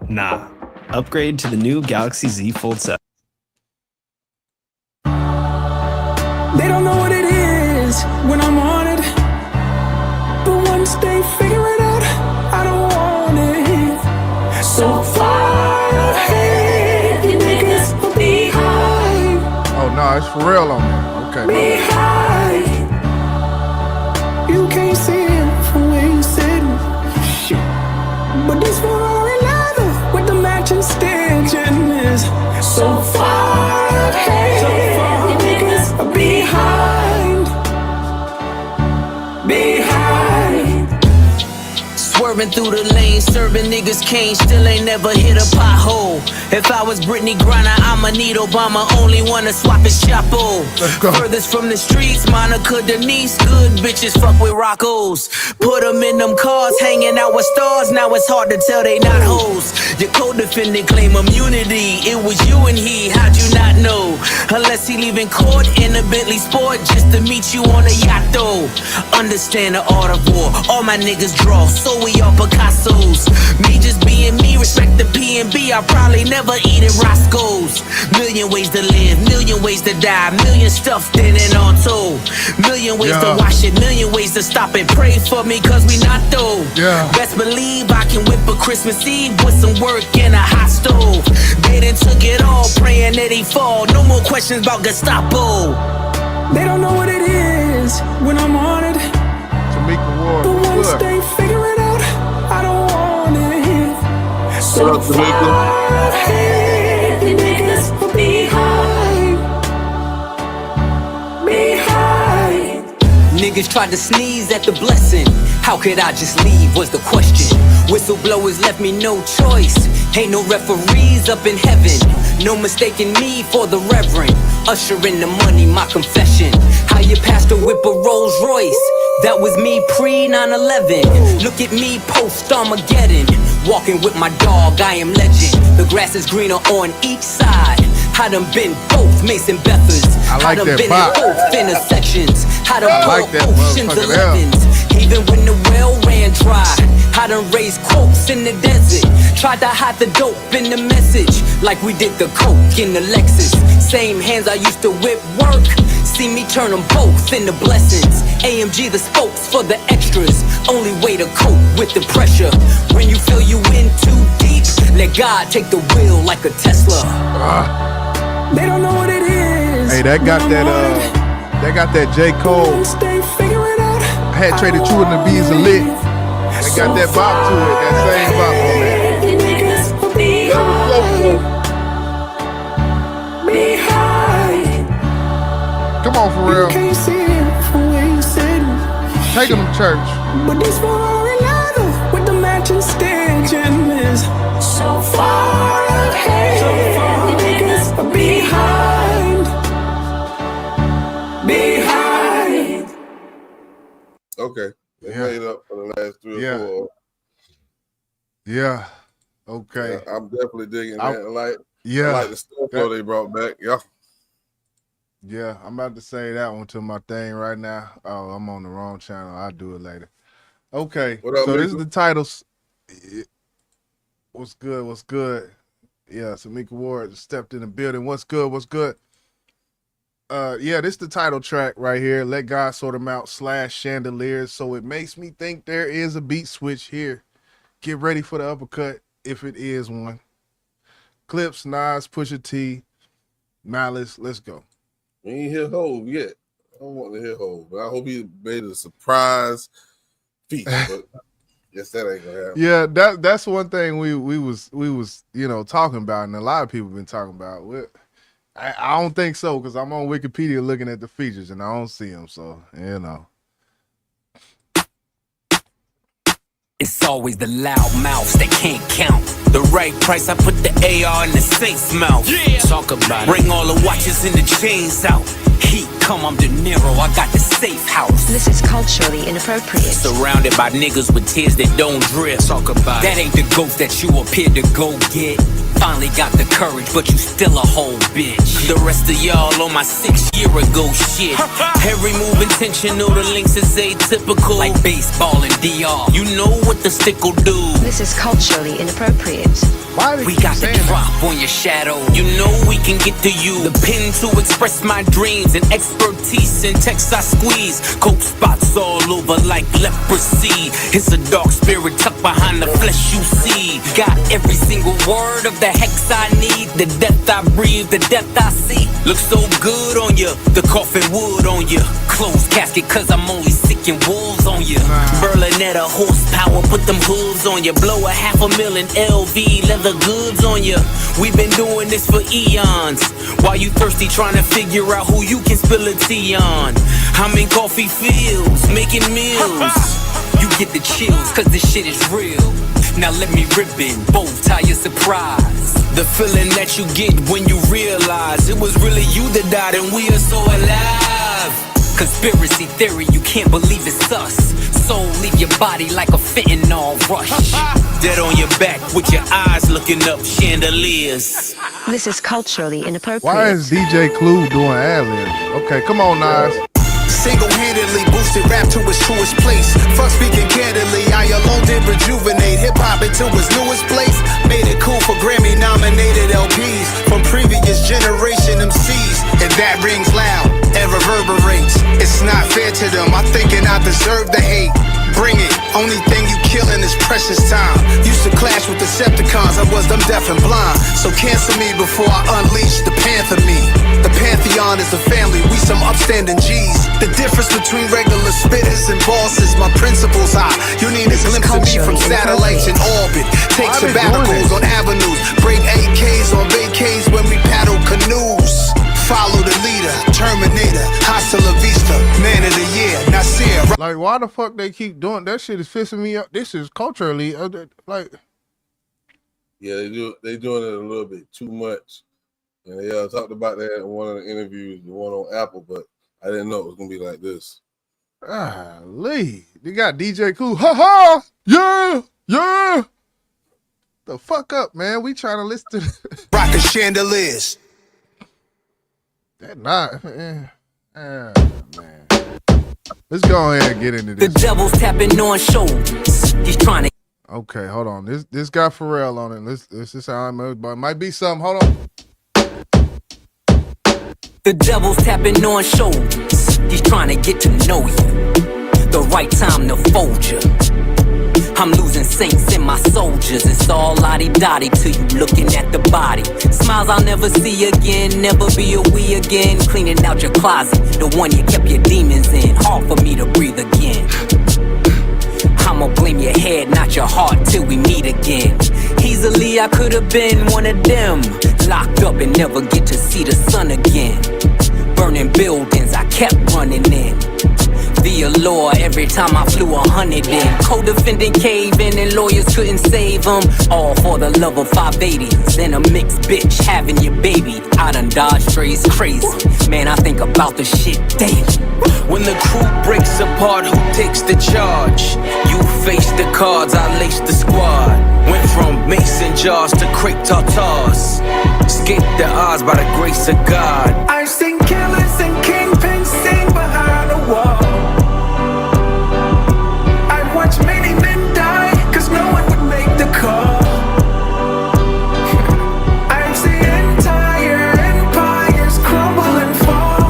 Nah. Upgrade to the new Galaxy Z Fold 7. They don't know what it is when I'm on it. But once they figure it out, I don't want it. So far ahead, you niggas will be high. Oh, no, it's Pharrell on there. Okay. Be high. You can't see it from where you sitting. Shit. But this Ferrari leather with the matching stitching is so far ahead. So far you niggas are behind. Swerving through the lane, serving niggas cane, still ain't never hit a pothole. If I was Brittany Griner, I'ma need Obama, only wanna swap his chapo. Furthest from the streets, Monica Denise, good bitches fuck with Roccos. Put them in them cars, hanging out with stars, now it's hard to tell they not hoes. Your co-defendant claim immunity, it was you and he, how'd you not know? Unless he leaving court in a Bentley Sport just to meet you on a yacht though. Understand the art of war, all my niggas draw, so we all Picasso's. Me just being me, respect the P&B, I probably never eat at Roscoe's. Million ways to live, million ways to die, million stuffed in an auto. Million ways to wash it, million ways to stop it. Pray for me cause we not though. Best believe I can whip a Christmas Eve with some work in a hot stove. They done took it all, praying that he fall. No more questions about Gestapo. They don't know what it is when I'm on it. But once they figure it out, I don't want it. So far ahead, you niggas will be behind. Niggas tried to sneeze at the blessing. How could I just leave was the question. Whistleblowers left me no choice. Ain't no referees up in heaven. No mistaking me for the reverend. Usher in the money, my confession. How your pastor whip a Rolls Royce. That was me pre 9/11. Look at me post Armageddon. Walking with my dog, I am legend. The grass is greener on each side. I done been both Mason Bethers. I like I done that been pop. in both intersections. I done like that oceans motherfucking 11s. Even when the well ran dry, I done raised quotes in the desert. Tried to hide the dope in the message, like we did the coke in the Lexus. Same hands I used to whip work, See me turn them both into blessings. AMG the spokes for the extras. Only way to cope with the pressure. When you feel you in too deep, let God take the wheel like a Tesla. They don't know what it is. Hey, that got that J. Cole. I had traded True and the Bees of Lit. They got that bop to it, that same bop on that. Come on, for real. Take them to church. But this for another with the matching stanchion is so far ahead. Niggas are behind. Okay. They made up for the last 3 or 4. Yeah. Okay. Yeah, I'm definitely digging that. I like the stuff they brought back. Yeah. Yeah, I'm about to say that one to my thing right now. Oh, I'm on the wrong channel. I'll do it later. Okay. What up, so Mika? this is the titles. What's good? What's good? Yeah, Samika Ward stepped in the building. What's good? What's good? Yeah, this is the title track right here. Let God Sort Them Out / Chandeliers. So it makes me think there is a beat switch here. Get ready for the uppercut if it is one. Clipse, Nas, Pusha T, Malice. Let's go. We ain't hear Hove yet. I don't want to hear Hove, but I hope he made a surprise feature. But guess that ain't gonna happen. Yeah, that's one thing we was talking about, and a lot of people been talking about. I don't think so, because I'm on Wikipedia looking at the features and I don't see them. So It's always the loud mouths that can't count. The right price, I put the AR in the safe's mouth. Yeah. Talk about it. Bring all the watches and the chains out. Heat come, I'm De Niro, I got the safe house. This is culturally inappropriate. Surrounded by niggas with tears that don't drip. Talk about that ain't the ghost that you appeared to go get. Finally got the courage, but you still a whole bitch. The rest of y'all on my 6-year-ago shit. Every move intentional, the links is atypical. Like baseball and DR. You know what the stick will do. This is culturally inappropriate. We got the drop on your shadow. You know we can get to you. The pen to express my dreams and expertise in text I squeeze. Coke spots all over like leprosy. It's a dark spirit tucked behind the flesh you see. Got every single word of the hex I need. The death I breathe, the death I see. Looks so good on you. The coffin wood on you. Closed casket cause I'm only sick and wolves on you. Berlinetta horsepower, put them hooves on you. Blow a $500,000 LV leather goods on you. We've been doing this for eons. While you thirsty trying to figure out who you can spill a tea on. I'm in coffee fields, making meals. You get the chills cause this shit is real. Now let me ribbon, bow tie your surprise. The feeling that you get when you realize it was really you that died and we are so alive. Conspiracy theory, you can't believe it's us. Soul leave your body like a fentanyl rush. Dead on your back with your eyes looking up chandeliers. This is culturally inappropriate. Why is DJ Clue doing ad-libs? Okay, come on, Nas. Single-handedly boosted rap to its truest place. Fuck speaking candidly, I alone did rejuvenate hip-hop into its newest place. Made it cool for Grammy-nominated LPs from previous generation MCs. And that rings loud and reverberates. It's not fair to them, I'm thinking I deserve the hate. Bring it, only thing you killing is precious time. Used to clash with Decepticons, I was them deaf and blind. So cancel me before I unleash the Panther me. The Pantheon is the family, we some upstanding G's. The difference between regular spitters and bosses, my principles high. You need a glimpse of me from satellites in orbit. Take sabbaticals on avenues, break AKs on vacays when we paddle canoes. Follow the leader, Terminator, hasta la vista, man of the year, Nasir. Like, why the fuck they keep doing that shit? Is pissing me up. This is culturally like. Yeah, they doing it a little bit too much. And they talked about that in one of the interviews, the one on Apple, but I didn't know it was gonna be like this. Lee, they got DJ Clue. Ha ha! Yeah! The fuck up, man. We trying to listen to Rockin' chandeliers. That not, man. Let's go ahead and get into this. The devil's tapping on shoulders. He's trying to. Okay, hold on. This got Pharrell on it. This is how I move, but it might be something. Hold on. The devil's tapping on shoulders. He's trying to get to know you. The right time to fold you. I'm losing saints in my soldiers. It's all lottie-dottie till you looking at the body. Smiles I'll never see again, never be a we again. Cleaning out your closet, the one you kept your demons in. Hard for me to breathe again. I'ma blame your head, not your heart, till we meet again. Easily I could've been one of them, locked up and never get to see the sun again. Burning buildings, I kept running in. Via law, every time I flew 100 in. Co-defendant caving and lawyers couldn't save them. All for the love of 580s and a mixed bitch having your baby. I done dodged strays crazy. Man, I think about the shit daily. When the crew breaks apart, who takes the charge? You face the cards, I lace the squad. Went from mason jars to crepe tartars. Escaped the odds by the grace of God. I've seen killers and kingpins sing behind the wall. I've watched many men die, cause no one would make the call. I've seen entire empires crumble and fall.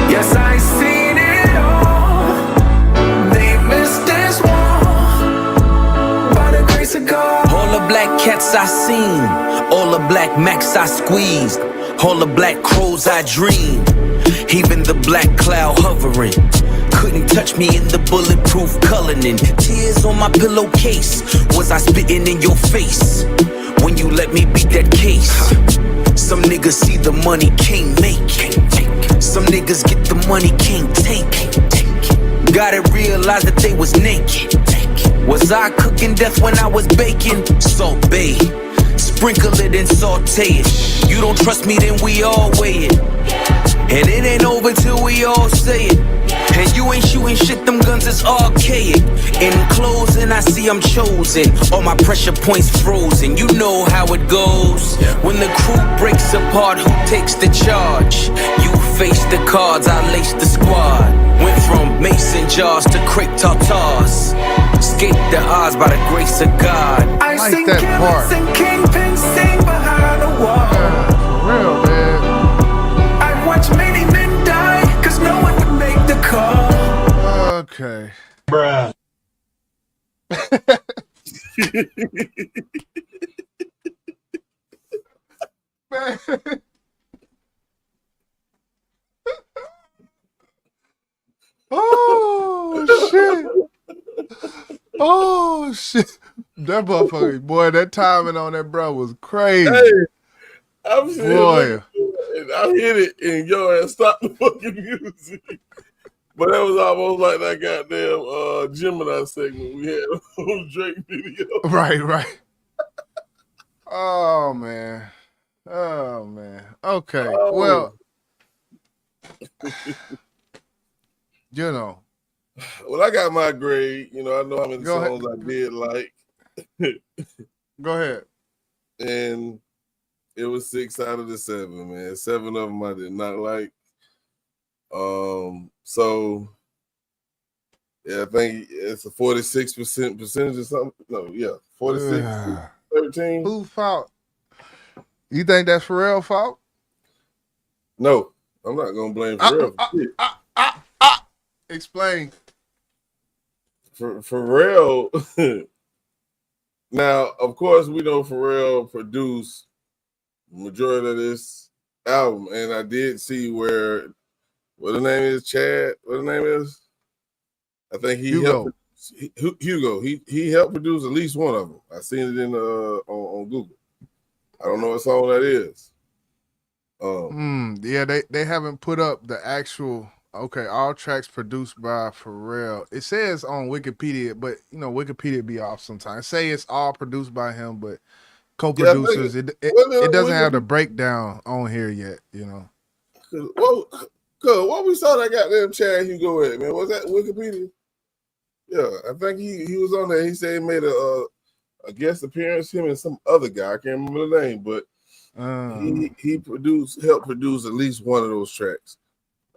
Yes, I've seen it all. They missed this war by the grace of God. All the black cats I seen, all the black max I squeezed, all the black crows I dreamed, even the black cloud hovering. Couldn't touch me in the bulletproof Cullinan. Tears on my pillowcase. Was I spitting in your face when you let me beat that case? Some niggas see the money, can't make. Some niggas get the money, can't take. Gotta realize that they was naked. Was I cooking death when I was baking? Salt Bay, sprinkle it and saute it. You don't trust me, then we all weigh it. And it ain't over till we all say it. And you ain't shooting shit, them guns is archaic. In closing, I see I'm chosen. All my pressure points frozen. You know how it goes. When the crew breaks apart, who takes the charge? You face the cards, I lace the squad. Went from mason jars to crepe tartars. Escaped the odds by the grace of God. I've seen killers and kingpins sing behind the wall. For real, man. I've watched many men die, cause no one would make the call. Okay. Bruh. Man. Oh shit. Oh shit. That motherfucker, boy, that timing on that bro was crazy. Hey, I'm sitting boy. And I hit it and yo ass stopped the fucking music. But that was almost like that goddamn Gemini segment we had on the Drake video. Right. Oh man. Okay. Oh. Well, you know. Well, I got my grade. You know, I know how many songs I did like. Go ahead. And it was 6 out of the 7, man. 7 of them I did not like. So yeah, I think it's a 46% percentage or something. No, yeah, 46, 13. Who fault? You think that's Pharrell's fault? No, I'm not gonna blame Pharrell. Explain. Pharrell. Now, of course, we know Pharrell produced majority of this album, and I did see where what the name is, Chad. What the name is? I think he Hugo. Hugo. He helped produce at least one of them. I seen it in on Google. I don't know what song that is. Yeah, they haven't put up the actual. Okay, all tracks produced by Pharrell. It says on Wikipedia, but you know Wikipedia be off sometimes. Say it's all produced by him, but co-producers. It doesn't have the breakdown on here yet. You know. What we saw that goddamn Chad Hugo at, man? Was that Wikipedia? Yeah, I think he was on there. He said he made a guest appearance. Him and some other guy. I can't remember the name, but he helped produce at least one of those tracks.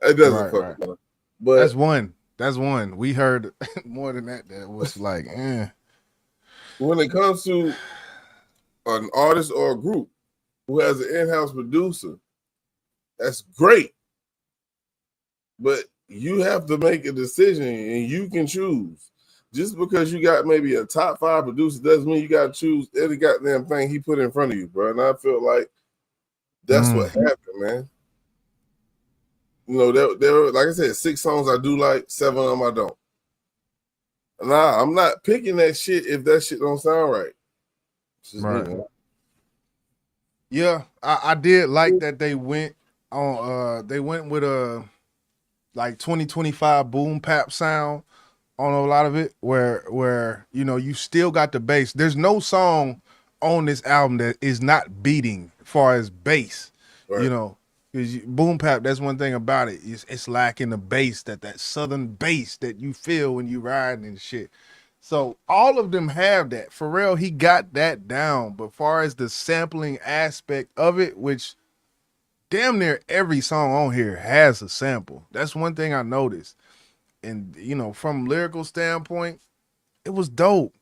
It doesn't fucking matter. But That's one. We heard more than that. That was like, when it comes to an artist or a group who has an in-house producer, That's great. But you have to make a decision and you can choose. Just because you got maybe a top 5 producer doesn't mean you got to choose every goddamn thing he put in front of you, bro. And I feel like that's what happened, man. You know, there were, like I said, 6 songs I do like, 7 of them I don't. Nah, I'm not picking that shit if that shit don't sound right. It's just me, man. Yeah, I did like that they went with a like 2025 boom pap sound on a lot of it where you know you still got the bass. There's no song on this album that is not beating as far as bass. Right. You know, because boom pap, that's one thing about it. It's lacking the bass, that southern bass that you feel when you riding and shit. So all of them have that. Pharrell, he got that down. But far as the sampling aspect of it, which damn near every song on here has a sample. That's one thing I noticed. And, you know, from lyrical standpoint, it was dope.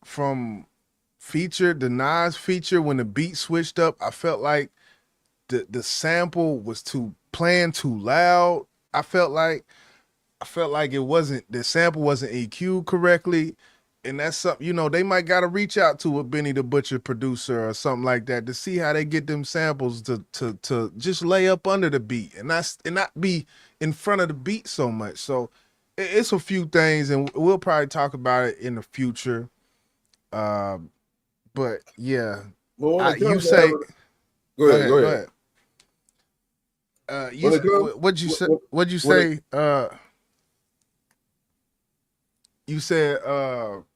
From the Nas feature, when the beat switched up, I felt like the sample was playing too loud. I felt like the sample wasn't EQ'd correctly. And that's something, you know, they might got to reach out to a Benny the Butcher producer or something like that to see how they get them samples to just lay up under the beat and not be in front of the beat so much. So it's a few things, and we'll probably talk about it in the future. But yeah, Well, you say, go ahead. What'd you say? You said,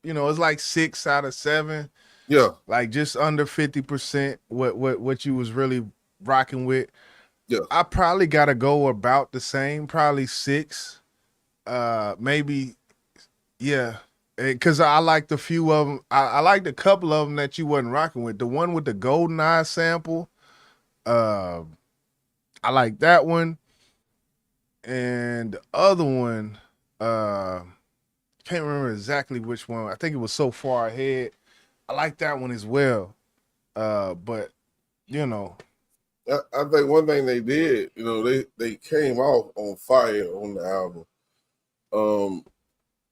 you know, it's like 6 out of 7. Yeah. Like just under 50% what you was really rocking with. Yeah. I probably got to go about the same, probably 6. Maybe, yeah. Because I liked a few of them. I liked a couple of them that you wasn't rocking with. The one with the Golden Eye sample, I like that one. And the other one, can't remember exactly which one. I think it was So Far Ahead. I like that one as well. But you know, I think one thing they did, you know, they came off on fire on the album.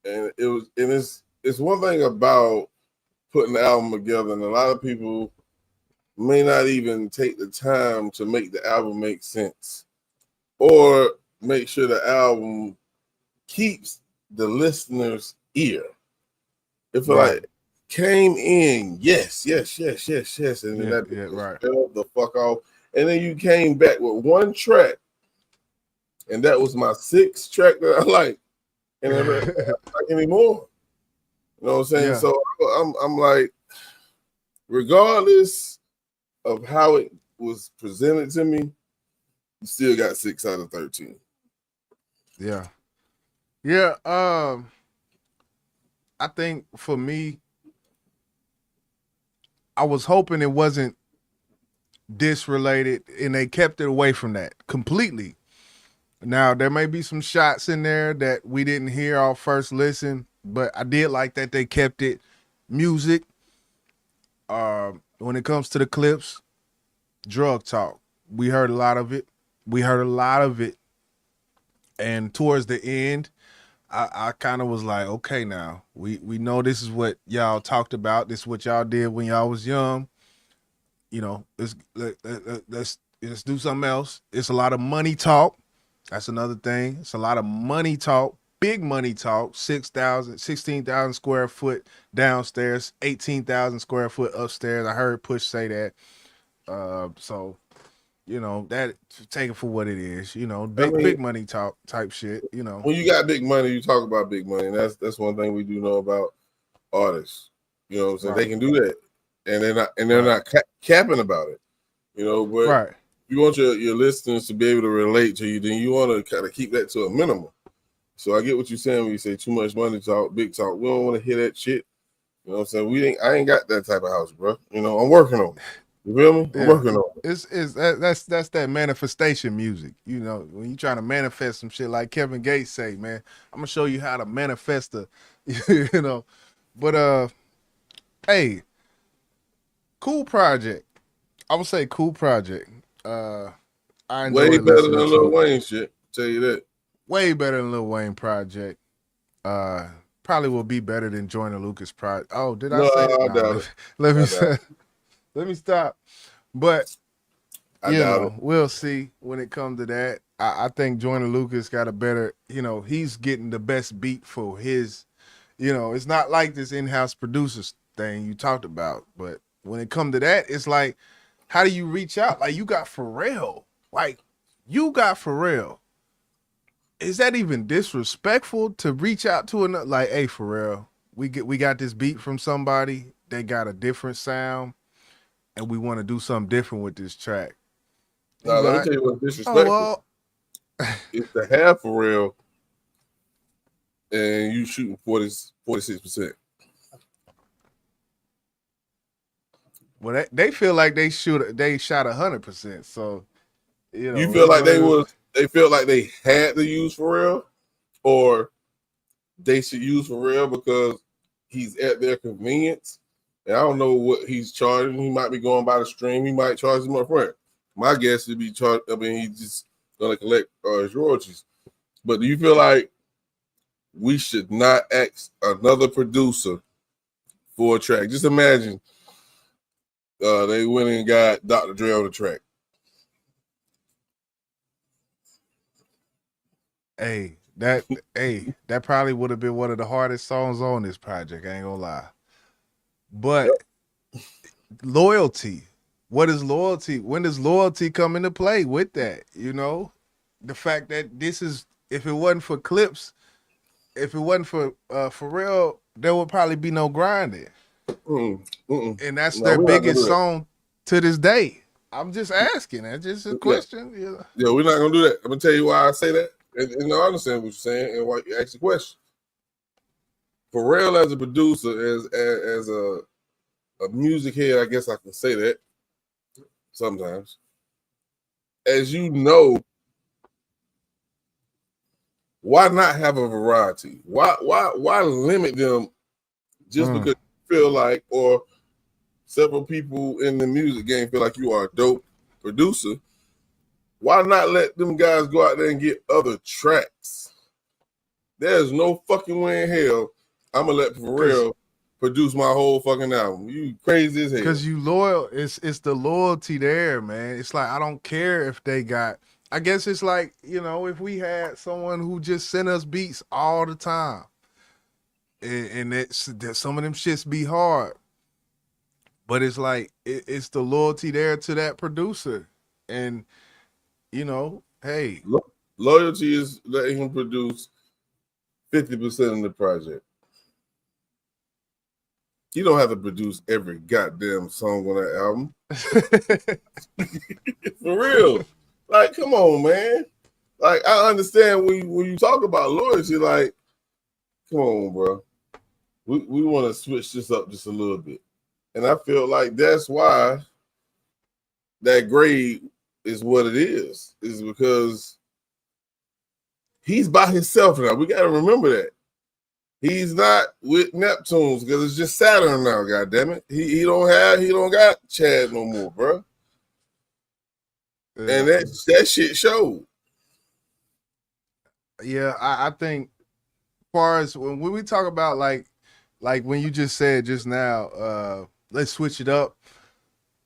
And it's one thing about putting the album together, and a lot of people may not even take the time to make the album make sense or make sure the album keeps the listener's ear. If like came in, yes, and then that fell the fuck off, and then you came back with one track, and that was my 6th track that I like, and I don't like anymore. You know what I'm saying? Yeah. So I'm like, regardless of how it was presented to me, you still got 6 out of 13. Yeah. Yeah. I think for me, I was hoping it wasn't disrelated, and they kept it away from that completely. Now, there may be some shots in there that we didn't hear our first listen, but I did like that they kept it music. When it comes to the Clipse, drug talk, we heard a lot of it. And towards the end, I kind of was like, okay, now we know this is what y'all talked about. This is what y'all did when y'all was young. You know, let's do something else. It's a lot of money talk. That's another thing. It's a lot of money talk, big money talk. 16,000 square foot downstairs, 18,000 square foot upstairs. I heard Push say that. So, you know, that take it for what it is. You know, big money talk type shit. You know, when you got big money, you talk about big money, and that's one thing we do know about artists. You know what I'm saying? They can do that, and they're not capping about it. You know, but you want your listeners to be able to relate to you, then you want to kind of keep that to a minimum. So I get what you're saying when you say too much money talk, big talk. We don't want to hear that shit. You know what I'm saying? I ain't got that type of house, bro. You know, I'm working on it. You feel me? I'm working on it. That's that manifestation music. You know, when you trying to manifest some shit, like Kevin Gates say, man, I'm gonna show you how to manifest you know. But hey, cool project. I would say cool project. I Way enjoyed better than listening Lil to it. Wayne shit. Tell you that. Way better than Lil Wayne project. Probably will be better than Joyner Lucas project. Oh, did I No, say that? I No, doubt it. let me I doubt it. let me stop. But I doubt it. we'll see when it comes to that. I think Joyner Lucas got a better, he's getting the best beat for his, it's not like this in-house producers thing you talked about. But when it comes to that, it's like, how do you reach out? Like, you got Pharrell. Like, you got Pharrell. Is that even disrespectful to reach out to another? Like, hey, Pharrell, we got this beat from somebody. They got a different sound, and we want to do something different with this track. Now, let me tell you what's disrespectful. Oh, well. It's the half for real, and you shooting 46%. Well, they feel like they shot 100%. So, you feel like they felt like they had to use Pharrell, or they should use Pharrell because he's at their convenience. And I don't know what he's charging. He might be going by the stream. He might charge him up front. My guess would be charged. I mean, he's just gonna collect his royalties. But do you feel like we should not ask another producer for a track? Just imagine they went and got Dr. Dre on the track. That probably would have been one of the hardest songs on this project. I ain't gonna lie. But loyalty. What is loyalty? When does loyalty come into play with that? The fact that this is, if it wasn't for Clipse, if it wasn't for Pharrell, there would probably be no grinding. And that's their biggest song to this day. I'm just asking. That's just a question. Yeah, we're not gonna do that. I'm gonna tell you why I say that. And I understand what you're saying and why you ask the question. Pharrell as a producer, as a music head, I guess I can say that sometimes. As you know, why not have a variety? Why limit them just because you feel like, or several people in the music game feel like you are a dope producer? Why not let them guys go out there and get other tracks? There's no fucking way in hell I'm gonna let Pharrell produce my whole fucking album. You crazy as hell. Because you loyal. It's the loyalty there, man. It's like, I don't care if they got, I guess it's like, if we had someone who just sent us beats all the time, and that some of them shits be hard, but it's like, it's the loyalty there to that producer. And, hey. Loyalty is letting him produce 50% of the project. You don't have to produce every goddamn song on that album. For real. Like, come on, man. Like, I understand when you talk about loyalty, like, come on, bro. We want to switch this up just a little bit. And I feel like that's why that grade is what it is because he's by himself now. We got to remember that. He's not with Neptunes because it's just Saturn now, goddammit. He don't got Chad no more, bro. Yeah. And that shit showed. Yeah, I think as far as when we talk about like when you just said just now, let's switch it up.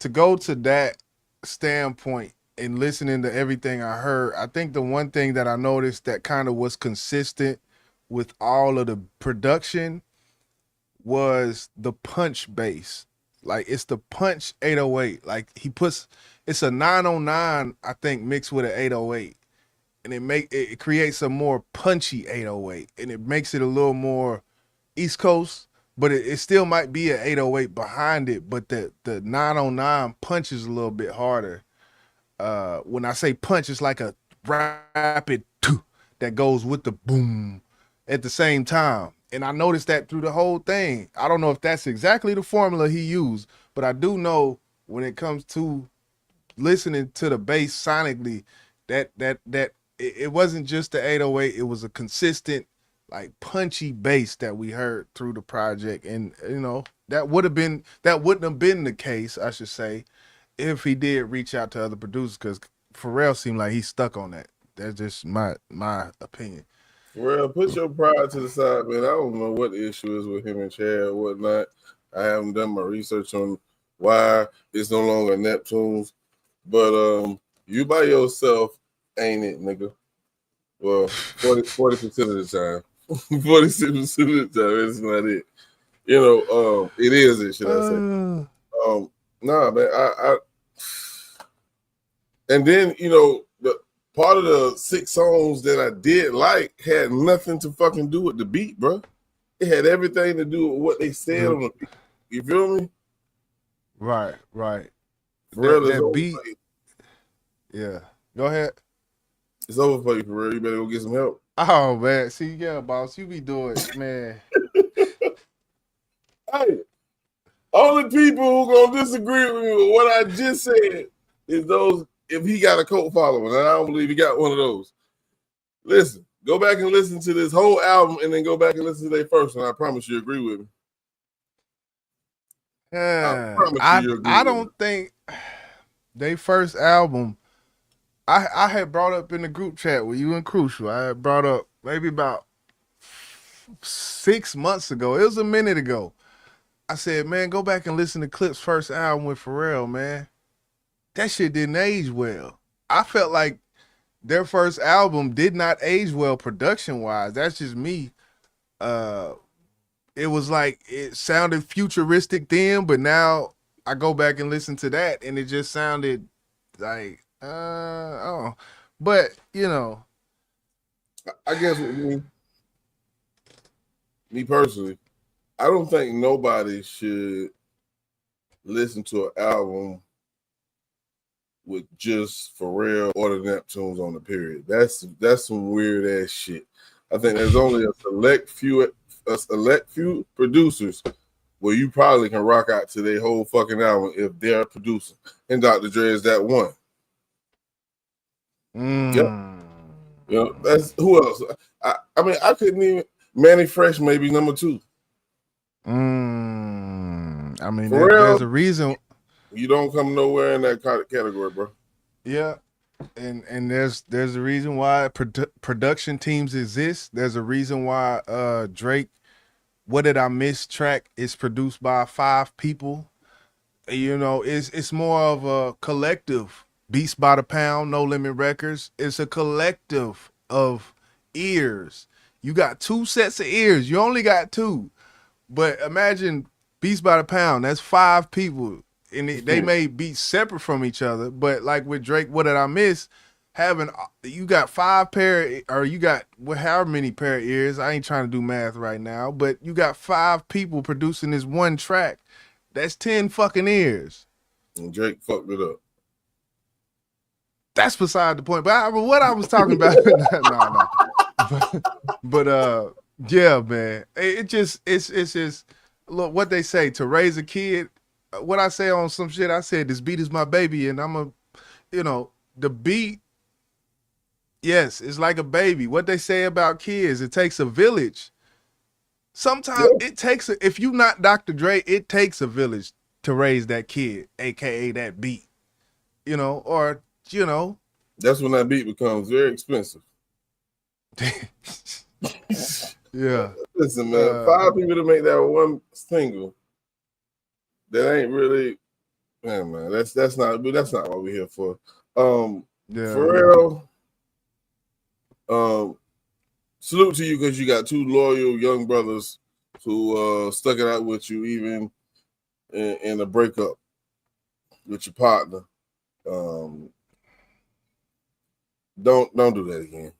To go to that standpoint and listening to everything I heard, I think the one thing that I noticed that kind of was consistent with all of the production was the punch bass. Like, it's the punch 808. Like, it's a 909, I think, mixed with an 808. And it creates a more punchy 808. And it makes it a little more East Coast, but it still might be an 808 behind it. But the 909 punches a little bit harder. When I say punch, it's like a rapid that goes with the boom at the same time. And I noticed that through the whole thing. I don't know if that's exactly the formula he used, but I do know when it comes to listening to the bass sonically, that it wasn't just the 808, it was a consistent, like, punchy bass that we heard through the project. And that wouldn't have been the case, I should say, if he did reach out to other producers, because Pharrell seemed like he's stuck on that. That's just my opinion. Pharrell, put your pride to the side, man. I don't know what the issue is with him and Chad or whatnot. I haven't done my research on why it's no longer Neptunes, but you by yourself ain't it, nigga. Well, 40% of the time. 46% of the time, it's not it. You know, it is it, should I say. Nah, man, I and then, you know, the part of the 6 songs that I did like had nothing to fucking do with the beat, bro. It had everything to do with what they said on the beat. You feel me? Right. That beat. Yeah. Go ahead. It's over for you, for real. You better go get some help. Oh man, see, yeah, boss, you be doing, man. Hey, only people who gonna disagree with me with what I just said is those if he got a cult following, and I don't believe he got one of those. Listen, go back and listen to this whole album, and then go back and listen to their first one. I promise you agree with me. I don't think they first album. I had brought up in the group chat with you and Crucial. I had brought up maybe about 6 months ago. It was a minute ago. I said, man, go back and listen to Clipse first album with Pharrell, man. That shit didn't age well. I felt like their first album did not age well production-wise. That's just me. It was like it sounded futuristic then, but now I go back and listen to that, and it just sounded like, oh. But, you know. I guess with me personally, I don't think nobody should listen to an album with just Pharrell or the Neptunes on the period. That's some weird ass shit. I think there's only a select few producers where you probably can rock out to their whole fucking album if they're a producer. And Dr. Dre is that one. Yep. You know, that's who else? I mean, I couldn't even Manny Fresh maybe number 2. I mean, Pharrell, there's a reason you don't come nowhere in that category, bro. Yeah, and there's a reason why production teams exist. There's a reason why Drake, "What Did I Miss" track is produced by 5 people. You know, it's more of a collective. Beats by the Pound, No Limit Records. It's a collective of ears. You got 2 sets of ears. You only got 2. But imagine Beats by the Pound. That's 5 people. And they may be separate from each other. But like with Drake, "What Did I Miss?" You got 5 pair, or you got however many pair of ears. I ain't trying to do math right now. But you got 5 people producing this one track. That's 10 fucking ears. And Drake fucked it up. That's beside the point. But what I was talking about, no. But yeah, man. It's just look what they say to raise a kid. What I say on some shit, I said this beat is my baby, and the beat. Yes, it's like a baby. What they say about kids, it takes a village. Sometimes it takes if you not Dr. Dre, it takes a village to raise that kid, aka that beat. That's when that beat becomes very expensive. Yeah. Listen, man, 5 people to make that one single. That ain't really, man. That's not what we're here for. Pharrell, salute to you because you got 2 loyal young brothers who stuck it out with you even in a breakup with your partner. Don't do that again.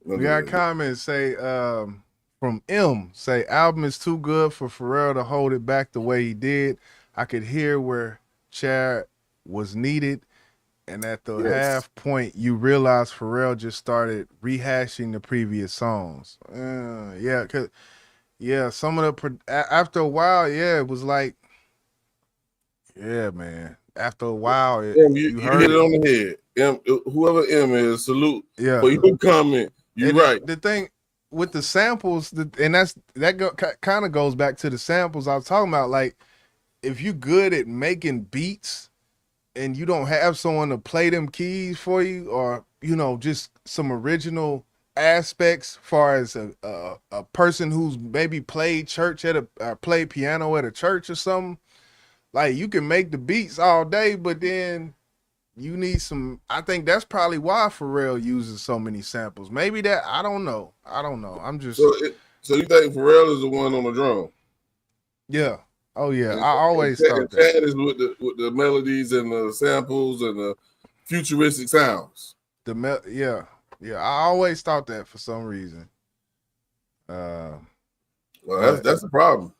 We got comments say from M say album is too good for Pharrell to hold it back the way he did. I could hear where Chad was needed, and at the half point you realize Pharrell just started rehashing the previous songs. Some of the after a while, it was like, man. After a while, you heard hit it on the head. M, whoever M is, salute for your comment. You're right. The thing with the samples, kind of goes back to the samples I was talking about. Like, if you're good at making beats and you don't have someone to play them keys for you, or just some original aspects, far as a person who's maybe played church played piano at a church or something. Like, you can make the beats all day, but then you need some. I think that's probably why Pharrell uses so many samples. Maybe that, I don't know. I'm just so you think Pharrell is the one on the drum? Yeah. Oh yeah. And, I always thought that. Chad is with the melodies and the samples and the futuristic sounds. Yeah. I always thought that for some reason. Well, that's the problem.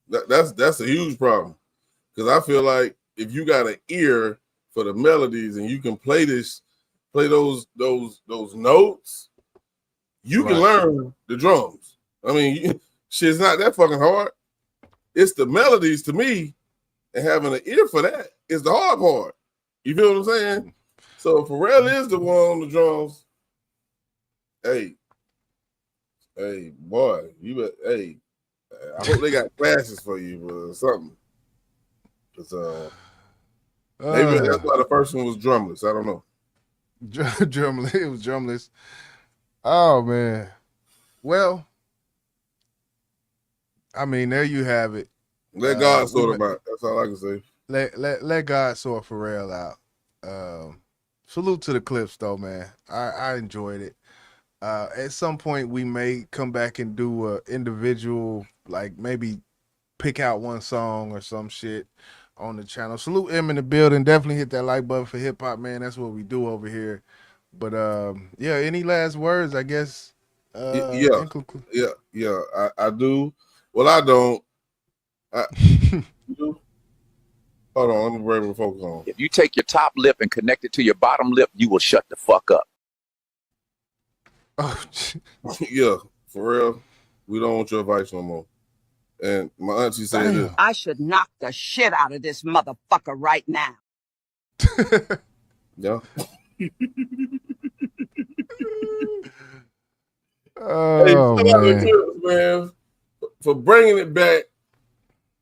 That's a huge problem, because I feel like if you got an ear for the melodies and you can play those notes, you can learn the drums. I mean, shit's not that fucking hard. It's the melodies, to me, and having an ear for that is the hard part. You feel what I'm saying? So if Pharrell is the one on the drums, hey, boy, I hope they got classes for you or something. Because maybe that's why the first one was drumless. I don't know. Drumless. It was drumless. Oh man. Well, I mean, there you have it. Let God sort him out. That's all I can say. Let God sort Pharrell out. Salute to the Clipse though, man. I enjoyed it. At some point we may come back and do a individual, like maybe pick out one song or some shit on the channel. Salute M in the building. Definitely hit that like button for hip hop, man. That's what we do over here. But yeah, any last words, I guess? Yeah. I do. Well, I don't. Hold on, let me bring the focus on. If you take your top lip and connect it to your bottom lip, you will shut the fuck up. Oh, yeah, for real. We don't want your advice no more. And my auntie said this. I should knock the shit out of this motherfucker right now. Yeah. Oh, man, for bringing it back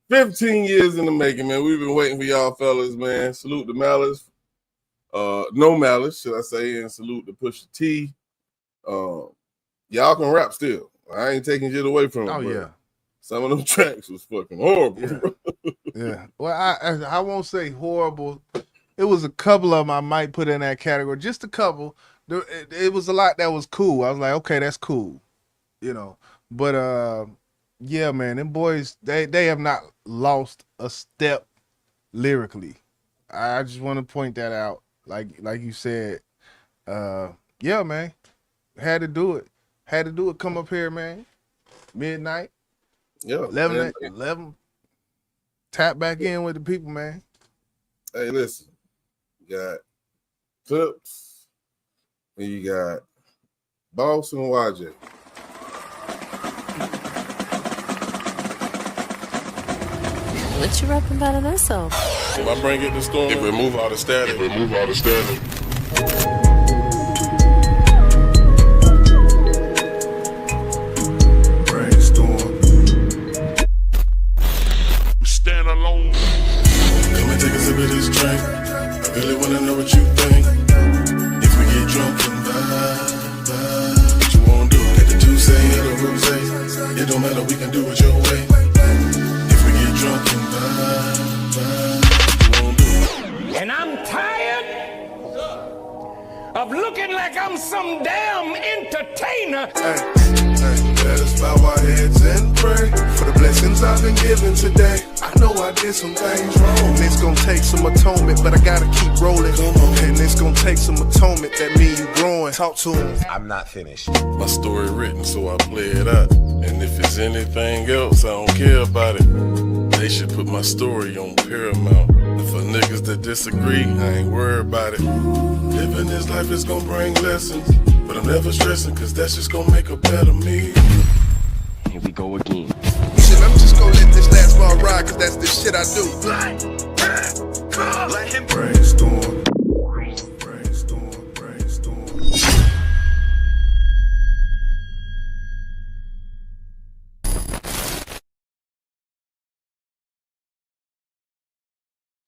15 years in the making, man. We've been waiting for y'all fellas, man. Salute to Malice. No Malice, should I say, and salute to Pusha T. Y'all can rap still. I ain't taking shit away from it. Oh, yeah. Some of them tracks was fucking horrible. Yeah. Well, I won't say horrible. It was a couple of them I might put in that category. Just a couple. It was a lot that was cool. I was like, okay, that's cool. But yeah, man, them boys, they have not lost a step lyrically. I just want to point that out. Like you said, yeah, man, had to do it. Come up here, man. Midnight. Yeah. 11. Tap back in with the people, man. Hey, listen. You got Clipse, and you got Boss and YJ. What you rapping about in that song? If I bring it to storm, it remove all the static. Brainstorm. Stand alone. Come and take a sip of this drink. I really wanna know what you think. If we get drunk and vibe, what you wanna do? Get the juice or the rose? It don't matter, we can do it your way. If we get drunk and vibe, what you wanna do? And I'm tired of looking like I'm some damn entertainer. Let us bow our heads and pray for the blessings I've been given today. I know I did some things wrong, and it's gonna take some atonement, but I gotta keep rolling. And it's gonna take some atonement, that mean you growing. Talk to him. I'm not finished. My story written, so I play it out. And if it's anything else, I don't care about it. They should put my story on Paramount. And for niggas that disagree, I ain't worried about it. Living this life is gonna bring lessons, but I'm never stressing, cause that's just gonna make a better me. Here we go again. Shit, I'm just gonna let this last ball ride, cause that's the shit I do. Let him Brainstorm.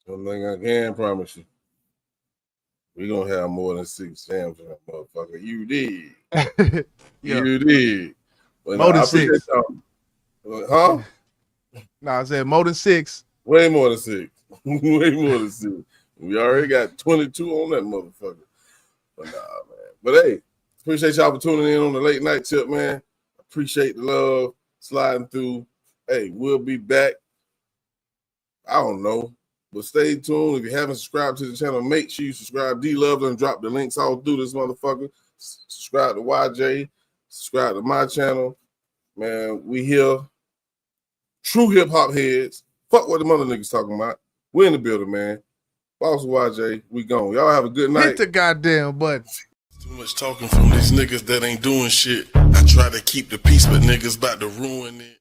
One thing I can promise you, We gonna have more than 6 jams in that motherfucker. You did. Yeah. You did. But More I than appreciate 6. y'all. Huh? No, I said more than 6. Way more than 6. Way more than 6. We already got 22 on that motherfucker. But nah, man. But hey, appreciate y'all for tuning in on the late night tip, man. Appreciate the love sliding through. Hey, we'll be back. I don't know. But stay tuned. If you haven't subscribed to the channel, make sure you subscribe. D-Love and drop the links all through this motherfucker. Subscribe to YJ. Subscribe to my channel. Man, we here. True hip-hop heads. Fuck what the mother niggas talking about. We in the building, man. Boss YJ, we gone. Y'all have a good night. Hit the goddamn button. Too much talking from these niggas that ain't doing shit. I try to keep the peace, but niggas about to ruin it.